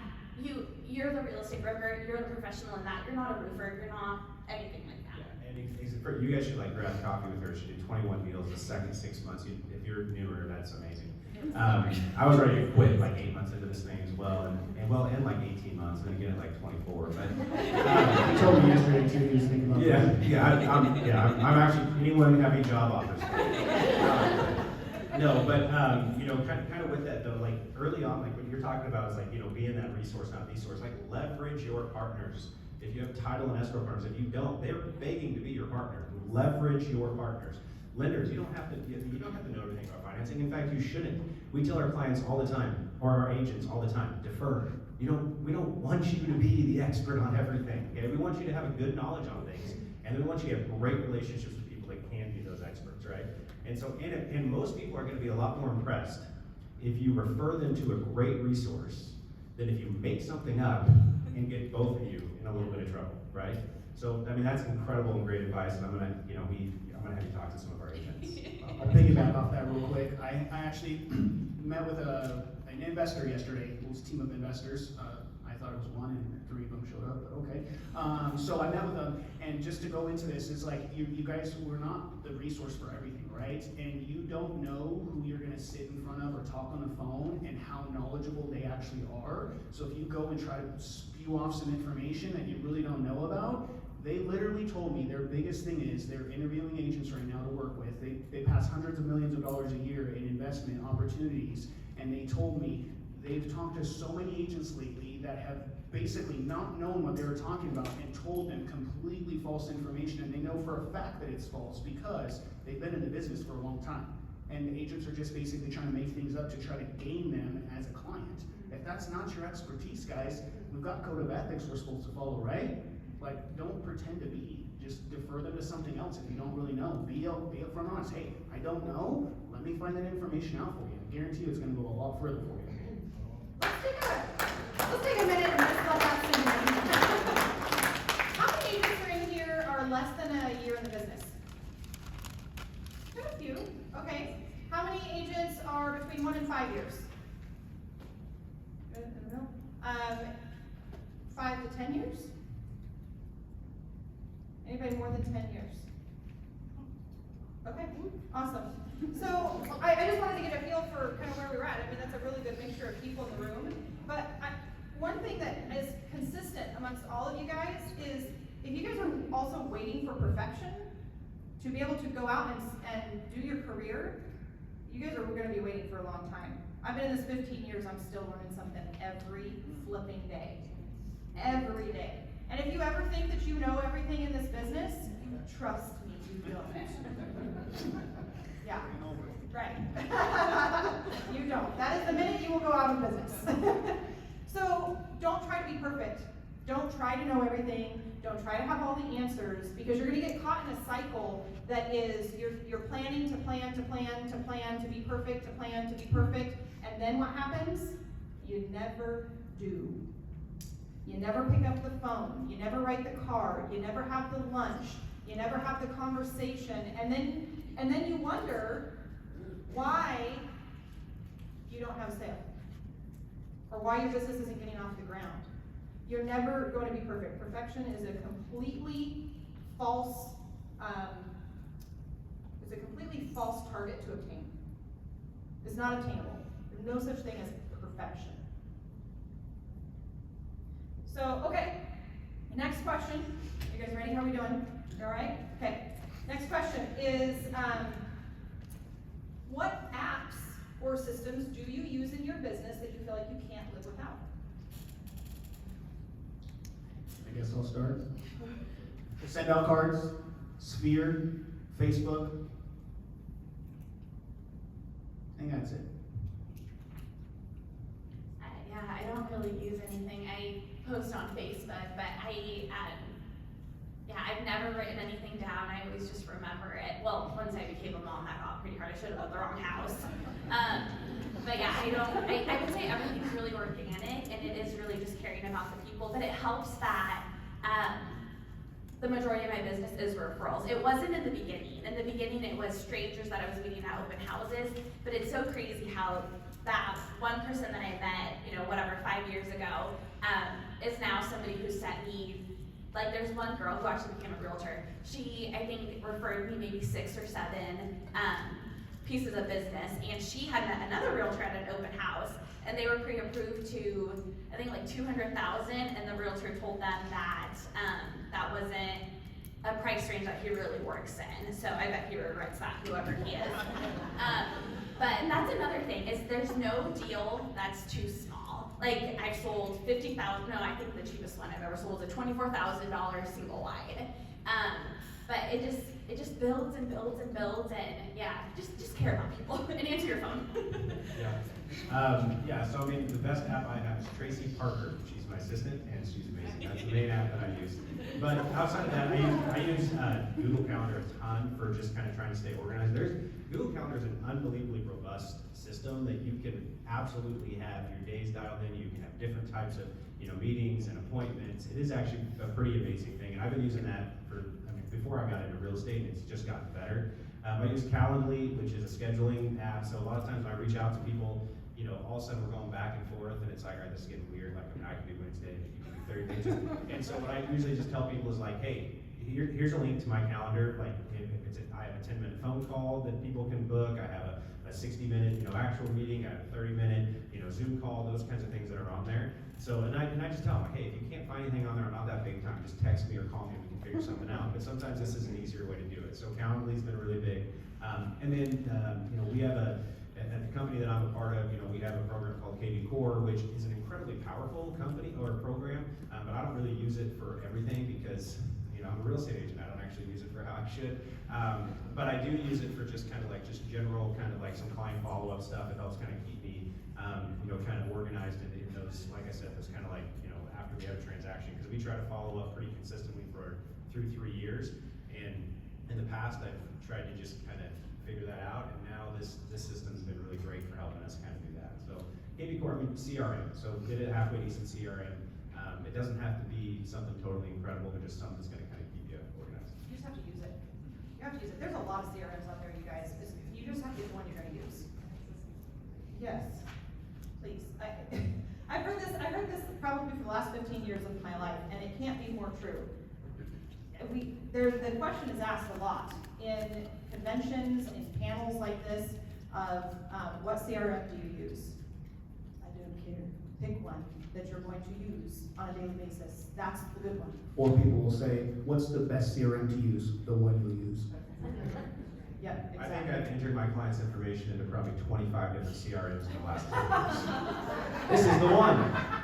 You're the real estate broker, you're the professional in that, you're not a roofer, you're not anything like that. Yeah, and you guys should like grab coffee with her. She did 21 deals the second 6 months. If you're newer, that's amazing. I was ready to quit like 8 months into this thing as well, and like 18 months, and again at like 24. But You told me yesterday too, you was thinking about I'm actually, anyone have any job offers? No, but you know, kind of with that though, like early on, like what you're talking about is like, you know, being that resource, not the source. Like leverage your partners. If you have title and escrow partners, if you don't, they're begging to be your partner. Leverage your partners. Lenders, you don't have to know everything about financing. In fact, you shouldn't. We tell our clients all the time, or our agents all the time, defer. We don't want you to be the expert on everything. Okay, we want you to have a good knowledge on things, and we want you to have great relationships with people that can be those experts, right? And so, and most people are going to be a lot more impressed if you refer them to a great resource than if you make something up and get both of you in a little bit of trouble, right? So, I mean, that's incredible and great advice, and I'm gonna have you talk to some of our agents. I'll piggyback off that real quick. I actually met with an investor yesterday. It was a team of investors. I thought it was one, and 3 of them showed up, but okay. So I met with them, and just to go into this, is like, you guys were not the resource for everything, right? And you don't know who you're gonna sit in front of or talk on the phone and how knowledgeable they actually are. So if you go and try to spew off some information that you really don't know about, they literally told me their biggest thing is they're interviewing agents right now to work with. They pass hundreds of millions of dollars a year in investment opportunities, and they told me they've talked to so many agents lately that have basically not known what they were talking about and told them completely false information, and they know for a fact that it's false because they've been in the business for a long time. And the agents are just basically trying to make things up to try to gain them as a client. If that's not your expertise, guys, we've got code of ethics we're supposed to follow, right? Like, don't pretend to be. Just defer them to something else if you don't really know. Be upfront honest. Hey, I don't know. Let me find that information out for you. I guarantee you it's going to go a lot further for you. Let's take a minute and just help out some How many agents are in here are less than a year in the business? Quite a few. Okay. How many agents are between 1 and 5 years? Good in the middle. 5 to 10 years? Anybody more than 10 years? Okay, awesome. So I just wanted to get a feel for kind of where we were at. I mean, that's a really good mixture of people in the room. But one thing that is consistent amongst all of you guys is if you guys are also waiting for perfection to be able to go out and do your career, you guys are going to be waiting for a long time. I've been in this 15 years, I'm still learning something every flipping day. Every day. And if you ever think that you know everything in this business, trust me, you don't. Yeah, right. You don't. That is the minute you will go out of business. So don't try to be perfect. Don't try to know everything. Don't try to have all the answers, because you're going to get caught in a cycle that is you're planning to plan to plan to plan to be perfect to plan to be perfect, and then what happens? You never do. You never pick up the phone. You never write the card. You never have the lunch. You never have the conversation, and then you wonder why you don't have a sale, or why your business isn't getting off the ground. You're never going to be perfect. Perfection is a completely false, target to obtain. It's not attainable. There's no such thing as perfection. So, okay, next question. You guys ready? How are we doing? All right? Okay. Next question is, what apps or systems do you use in your business that you feel like you can't live without? I guess I'll start. Send out cards, Sphere, Facebook. I think that's it. Yeah, I don't really use anything. I post on Facebook, but I've never written anything down. I always just remember it. Well, once I became a mom, that got pretty hard. I should have bought the wrong house. But yeah, I would say everything's really organic, and it is really just caring about the people. But it helps that the majority of my business is referrals. It wasn't in the beginning. In the beginning, it was strangers that I was meeting at open houses. But it's so crazy how that one person that I met, 5 years ago, is now somebody who sent me, like, there's one girl who actually became a realtor. She, I think, referred me maybe 6 or 7 pieces of business, and she had met another realtor at an open house, and they were pre-approved to, I think, like $200,000, and the realtor told them that that wasn't a price range that he really works in. So I bet he regrets that, whoever he is. But that's another thing, is there's no deal that's too small. Like, I've sold $50,000, no, I think the cheapest one I've ever sold is a $24,000 single wide. But it just builds and builds and builds, and yeah, just care about people and answer your phone. So I mean, the best app I have is Tracy Parker. She's my assistant, and she's amazing. That's the main app that I use. But outside of that, I use Google Calendar a ton for just kind of trying to stay organized. Google Calendar is an unbelievably robust system that you can absolutely have your days dialed in. You can have different types of meetings and appointments. It is actually a pretty amazing thing, and I've been using that before I got into real estate, and it's just gotten better. I use Calendly, which is a scheduling app. So a lot of times when I reach out to people, all of a sudden we're going back and forth, and it's like, all right, this is getting weird. Like, I can do Wednesday, you can do Thursday. And so what I usually just tell people is like, hey, here's a link to my calendar. Like, I have a 10-minute phone call that people can book. I have a 60-minute, actual meeting. I have a 30-minute, Zoom call. Those kinds of things that are on there. So, and I just tell them, hey, if you can't find anything on there, I'm not that big time. Just text me or call me, and we can figure something out. But sometimes this is an easier way to do it. So Calendly's been really big. And then, we have at the company that I'm a part of, we have a program called KV Core, which is an incredibly powerful company or program, but I don't really use it for everything because, I'm a real estate agent. I don't actually use it for how I should. But I do use it for just kind of like general kind of like some client follow-up stuff. It helps kind of keep me, kind of organized in those, like I said, those kind of like, after we have a transaction, because we try to follow up pretty consistently through 3 years. And in the past, I've tried to just kind of figure that out, and now this system's been really great for helping us kind of do that. So KV Core, CRM. So we did a halfway decent CRM. It doesn't have to be something totally incredible, but just something that's going to kind of keep you organized. You just have to use it. You have to use it. There's a lot of CRMs out there, you guys. You just have to get the one you're going to use. Yes, please. I've heard this probably for the last 15 years of my life, and it can't be more true. the question is asked a lot in conventions, in panels like this, of what CRM do you use? I don't care. Pick one that you're going to use on a daily basis. That's the good one. Or people will say, what's the best CRM to use? The one you use. Yep, I exactly. think I've entered my client's information into probably 25 different CRMs in the last 2 years. This is the one.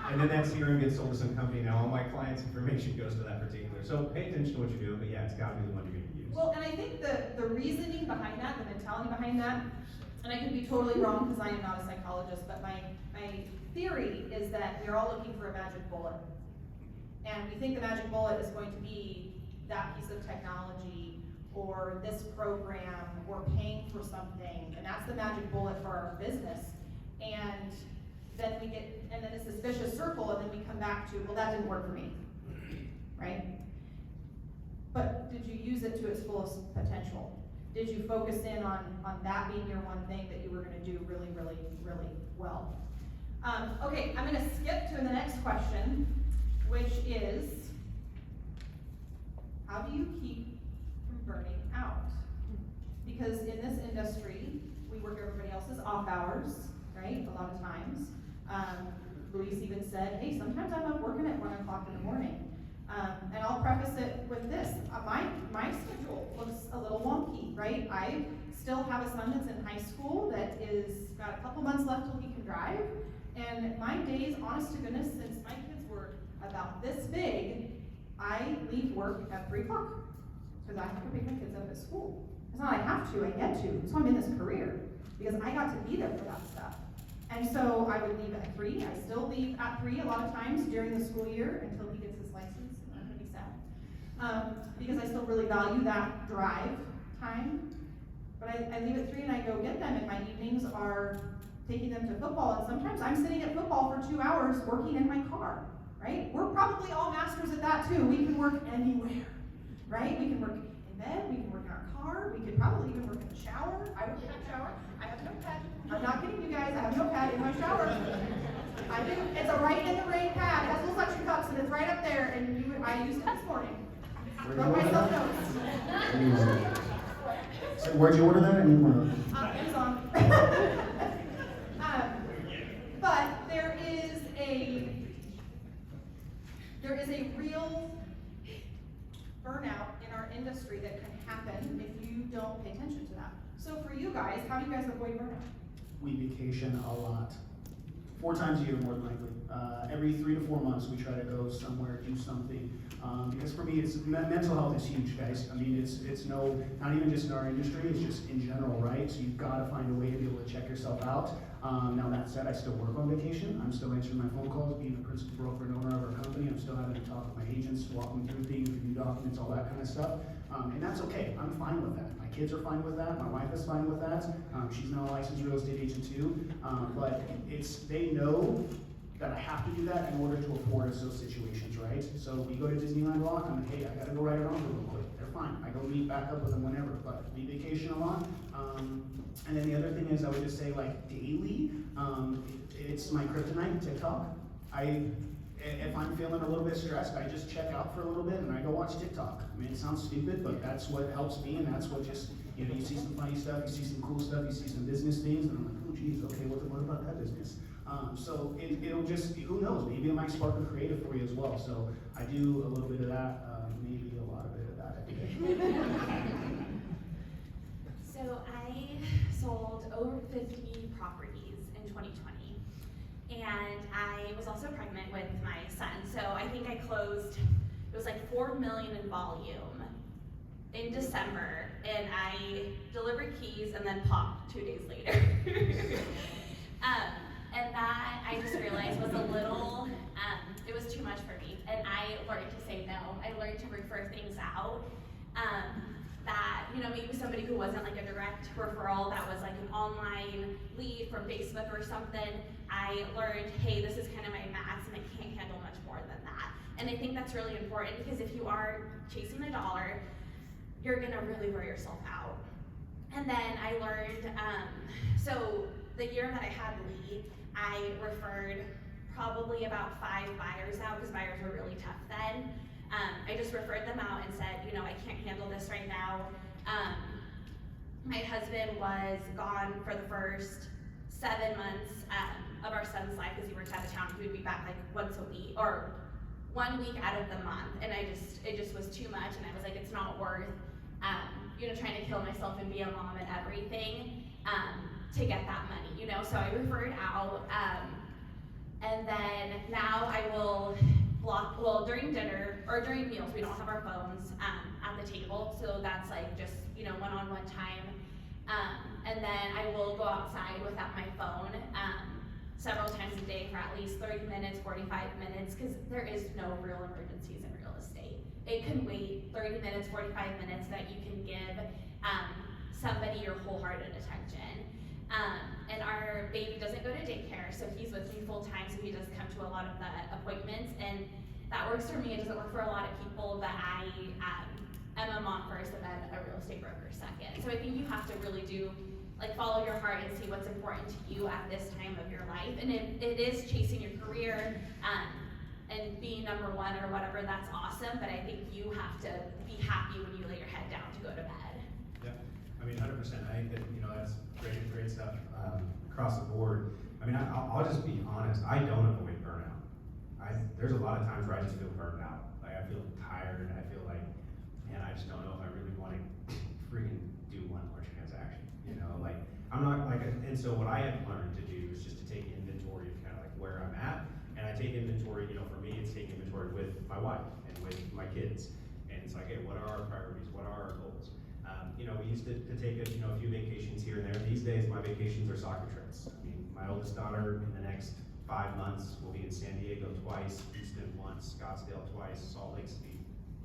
And then that CRM gets sold to some company. Now all my client's information goes to that particular. So pay attention to what you're doing, but yeah, it's got to be the one you're going to use. Well, and I think the reasoning behind that, the mentality behind that, and I could be totally wrong because I am not a psychologist, but my theory is that we're all looking for a magic bullet. And we think the magic bullet is going to be that piece of technology or this program or paying for something, and that's the magic bullet for our business. And then it's this vicious circle, and then we come back to, well, that didn't work for me, right? But did you use it to its fullest potential? Did you focus in on that being your one thing that you were gonna do really, really, really well? Okay, I'm gonna skip to the next question, which is, how do you keep from burning out? Because in this industry, we work everybody else's off hours, right, a lot of times. Luis even said, hey, sometimes I'm up working at 1 o'clock in the morning. And I'll preface it with this, my schedule looks a little wonky, right? I still have a son that's in high school that is got a couple months left till he can drive. And my days, honest to goodness, since my kids were about this big, I leave work at 3 o'clock because I have to pick my kids up at school. It's not I have to, I get to. So I'm in this career because I got to be there for that stuff. And so I would leave at 3. I still leave at 3 a lot of times during the school year until he gets his license. I'm gonna be sad. Because I still really value that drive time. But I leave at 3 and I go get them, and my evenings are taking them to football. And sometimes I'm sitting at football for 2 hours working in my car, right? We're probably all masters at that too. We can work anywhere, right? We can work in bed, we can work in our car, we could probably even work in the shower. I work in the shower. I have a notepad. I'm not kidding you guys, I have a notepad in my shower. I do. It's a Right in the Rain pad. It has little suction cups and it's right up there, and I used it this morning. Wrote myself notes. So where'd you order that? I need one of those. Amazon. But there is a real burnout in our industry that can happen if you don't pay attention to that. So for you guys, how do you guys avoid burnout? We vacation a lot. 4 times a year, more than likely. Every 3 to 4 months, we try to go somewhere, do something. Because for me, it's mental health is huge, guys. I mean, it's not even just in our industry, it's just in general, right? So you've got to find a way to be able to check yourself out. Now that said, I still work on vacation. I'm still answering my phone calls, being the principal broker and owner of our company. I'm still having to talk with my agents, walk them through things, review documents, all that kind of stuff. And that's okay. I'm fine with that. My kids are fine with that. My wife is fine with that. She's now a licensed real estate agent too. But they know that I have to do that in order to afford us those situations, right? So we go to Disneyland a lot, I'm like, hey, I gotta go ride around real quick. They're fine. I go meet back up with them whenever, but we vacation a lot. And then the other thing is I would just say like daily, it's my kryptonite, TikTok. If I'm feeling a little bit stressed, I just check out for a little bit and I go watch TikTok. I mean, it sounds stupid, but that's what helps me, and that's what just, you know, you see some funny stuff, you see some cool stuff, you see some business things, and I'm like, oh geez, okay, what about that business? So it'll just, who knows, maybe it might spark a creative for you as well. So I do a little bit of that, maybe a lot of it of that every day. So I sold over 50 properties in 2020, and I was also pregnant with my son. So I think I closed, it was like 4 million in volume in December, and I delivered keys and then popped 2 days later. And that I just realized was a little, it was too much for me. And I learned to say no. I learned to refer things out. That, you know, maybe somebody who wasn't like a direct referral, that was like an online lead from Facebook or something, I learned, hey, this is kind of my max and I can't handle much more than that. And I think that's really important because if you are chasing the dollar, you're gonna really wear yourself out. And then I learned, so the year that I had lead, I referred probably about 5 buyers out because buyers were really tough then. I just referred them out and said, you know, I can't handle this right now. My husband was gone for the first 7 months of our son's life because he worked out of town. He would be back like once a week or 1 week out of the month, and it just was too much, and I was like, it's not worth, you know, trying to kill myself and be a mom and everything to get that money, you know. So I referred out, and then now I will block. Well, during dinner or during meals, we don't have our phones at the table, so that's like just, you know, one-on-one time. And then I will go outside without my phone several times a day for at least 30 minutes, 45 minutes, because there is no real emergencies in real estate. It can wait 30 minutes, 45 minutes that you can give somebody your wholehearted attention. And our baby doesn't go to daycare, so he's with me full time, so he does come to a lot of the appointments, and that works for me. It doesn't work for a lot of people, but I am a mom first and then a real estate broker second. So I think you have to really do, like, follow your heart and see what's important to you at this time of your life. And if it is chasing your career and being number one or whatever, that's awesome, but I think you have to be happy when you lay your head down to go to bed. Yep, I mean, 100%. I think that, you know, that's great stuff across the board. I mean, I'll just be honest. I don't avoid burnout. There's a lot of times where I just feel burned out. Like, I feel tired, and I feel like, man, I just don't know if I really want to freaking do one more transaction. You know, like, I'm not like, and so what I have learned to do is just to take inventory of kind of like where I'm at, and I take inventory. You know, for me, it's taking inventory with my wife and with my kids, and it's like, hey, what are our priorities? What are our goals? You know, we used to take a few vacations here and there. These days, my vacations are soccer trips. I mean, my oldest daughter in the next 5 months will be in San Diego twice, Houston once, Scottsdale twice, Salt Lake City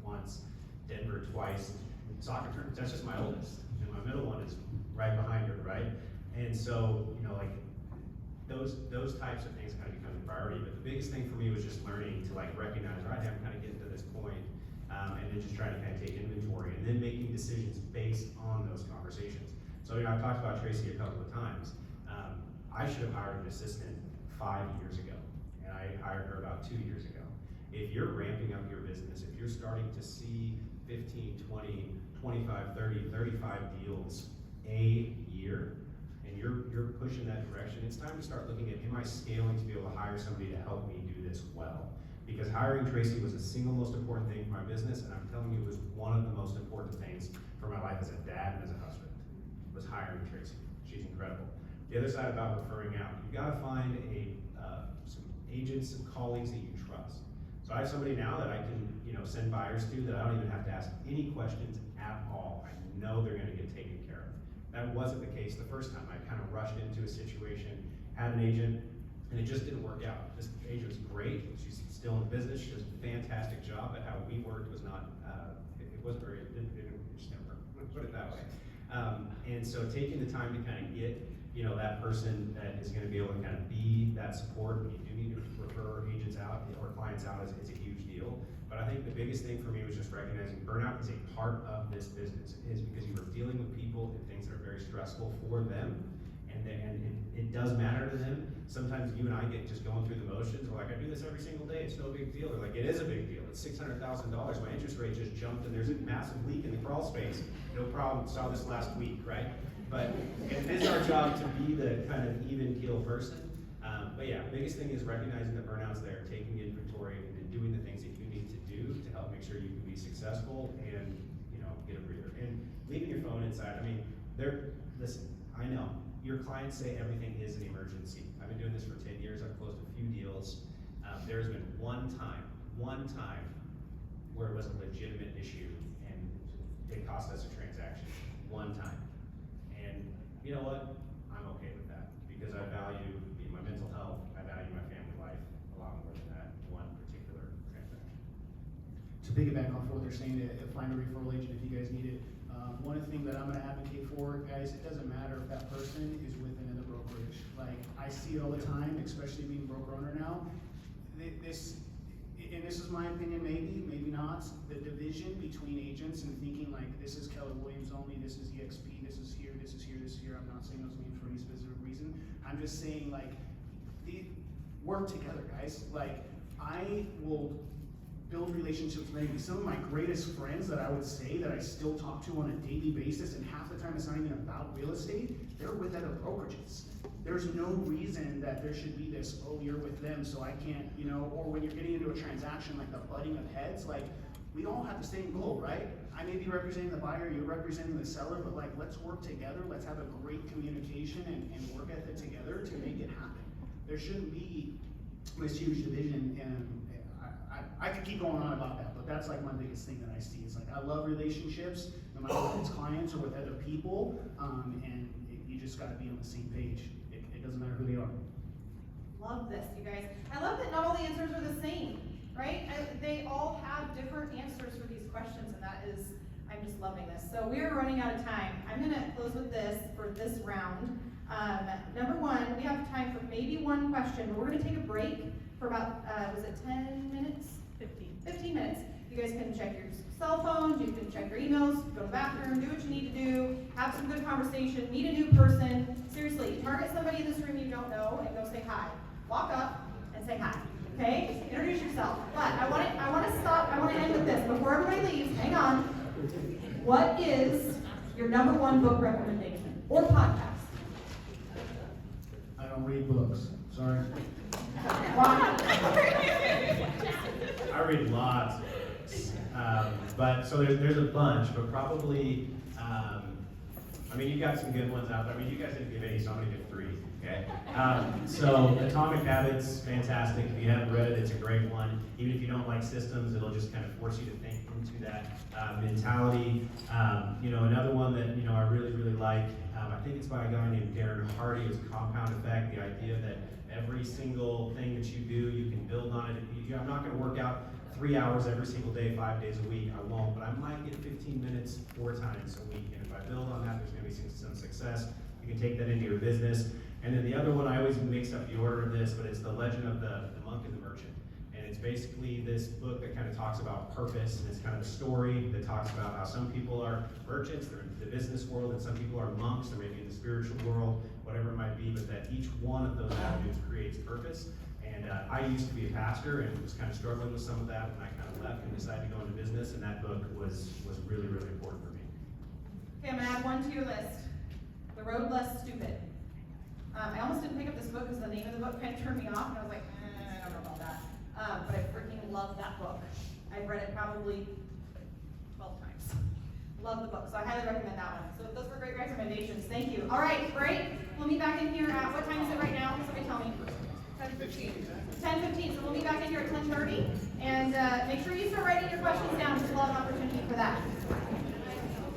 once, Denver twice. Soccer trips, that's just my oldest. And my middle one is right behind her, right? And so, you know, like, those types of things kind of become the priority. But the biggest thing for me was just learning to, like, recognize, right, I'm kind of getting to this point, and then just trying to kind of take inventory and then making decisions based on those conversations. So, you know, I've talked about Tracy a couple of times. I should have hired an assistant 5 years ago, and I hired her about 2 years ago. If you're ramping up your business, if you're starting to see 15, 20, 25, 30, 35 deals a year, and you're pushing that direction, it's time to start looking at, am I scaling to be able to hire somebody to help me do this well? Because hiring Tracy was the single most important thing for my business, and I'm telling you, it was one of the most important things for my life as a dad and as a husband, was hiring Tracy. She's incredible. The other side about referring out, you've got to find some agents, some colleagues that you trust. So I have somebody now that I can, you know, send buyers to that I don't even have to ask any questions at all. I know they're going to get taken care of. That wasn't the case the first time. I kind of rushed into a situation, had an agent, and it just didn't work out. This agent was great. She's still in business. She does a fantastic job, but how we worked was not, it wasn't very, it just didn't work. Let's put it that way. And so taking the time to kind of get, you know, that person that is going to be able to kind of be that support when you do need to refer agents out or clients out is a huge deal. But I think the biggest thing for me was just recognizing burnout is a part of this business. It is because you are dealing with people and things that are very stressful for them, and it does matter to them. Sometimes you and I get just going through the motions. We're like, I do this every single day. It's no big deal. They're like, it is a big deal. It's $600,000. My interest rate just jumped, and there's a massive leak in the crawl space. No problem. Saw this last week, right? But it is our job to be the kind of even keel person. But yeah, the biggest thing is recognizing that burnout's there, taking inventory, and doing the things that you need to do to help make sure you can be successful and, you know, get a breather. And leaving your phone inside. I mean, listen, I know your clients say everything is an emergency. I've been doing this for 10 years. I've closed a few deals. There's been one time where it was a legitimate issue and it cost us a transaction. One time. And you know what? I'm okay with that because I value my mental health, I value my family life a lot more than that one particular transaction. To piggyback off what they're saying, to find a referral agent if you guys need it. One thing that I'm going to advocate for, guys, it doesn't matter if that person is with another brokerage. Like, I see it all the time, especially being broker owner now. This is my opinion, maybe not, the division between agents and thinking like, this is Keller Williams only, this is EXP, this is here, this is here, this is here. I'm not saying those names for any specific reason. I'm just saying, like, work together, guys. Like, I will build relationships with anybody. Some of my greatest friends that I would say that I still talk to on a daily basis, and half the time it's not even about real estate, they're with other brokerages. There's no reason that there should be this, oh, you're with them, so I can't, you know, or when you're getting into a transaction like the butting of heads, like, we all have the same goal, right? I may be representing the buyer, you're representing the seller, but like, let's work together, let's have a great communication and work ethic together to make it happen. There shouldn't be this huge division, and I could keep going on about that, but that's like my biggest thing that I see. It's like, I love relationships, no matter if it's clients or with other people, and you just gotta be on the same page. It doesn't matter who they are. Love this, you guys. I love that not all the answers are the same, right? They all have different answers for these questions, and that is, I'm just loving this. So we're running out of time. I'm gonna close with this for this round. Number one, we have time for maybe one question, but we're gonna take a break for about, was it 10 minutes? 15 minutes. You guys can check your cell phones, you can check your emails, go to the bathroom, do what you need to do, have some good conversation, meet a new person. Seriously, target somebody in this room you don't know and go say hi. Walk up and say hi, okay? Introduce yourself. But I want to end with this. Before everybody leaves, hang on. What is your number one book recommendation or podcast? I don't read books, sorry. Why? I read lots of books, but so there's a bunch, but probably, I mean, you got some good ones out there. I mean, you guys didn't give any, so I'm gonna give 3, okay? So Atomic Habits, fantastic. If you haven't read it, it's a great one. Even if you don't like systems, it'll just kind of force you to think into that mentality. You know, another one that, you know, I really, really like, I think it's by a guy named Darren Hardy, it's Compound Effect, the idea that every single thing that you do, you can build on it. I'm not gonna work out 3 hours every single day, 5 days a week, I won't, but I might get 15 minutes 4 times a week, and if I build on that, there's gonna be some success. You can take that into your business. And then the other one, I always mix up the order of this, but it's The Legend of the Monk and the Merchant. And it's basically this book that kind of talks about purpose, and it's kind of a story that talks about how some people are merchants, they're in the business world, and some people are monks, or maybe in the spiritual world, whatever it might be, but that each one of those avenues creates purpose. And I used to be a pastor and was kind of struggling with some of that when I kind of left and decided to go into business, and that book was really, really important for me. Okay, I'm gonna add one to your list. The Road Less Stupid. I almost didn't pick up this book because the name of the book kind of turned me off, and I was like, I don't know about that. But I freaking love that book. I've read it probably 12 times. Love the book, so I highly recommend that one. So those were great recommendations. Thank you. All right, break. We'll meet back in here at, what time is it right now? Somebody tell me. 10:15. 10:15, so we'll be back in here at 10:30. And make sure you start writing your questions down, because we'll have an opportunity for that.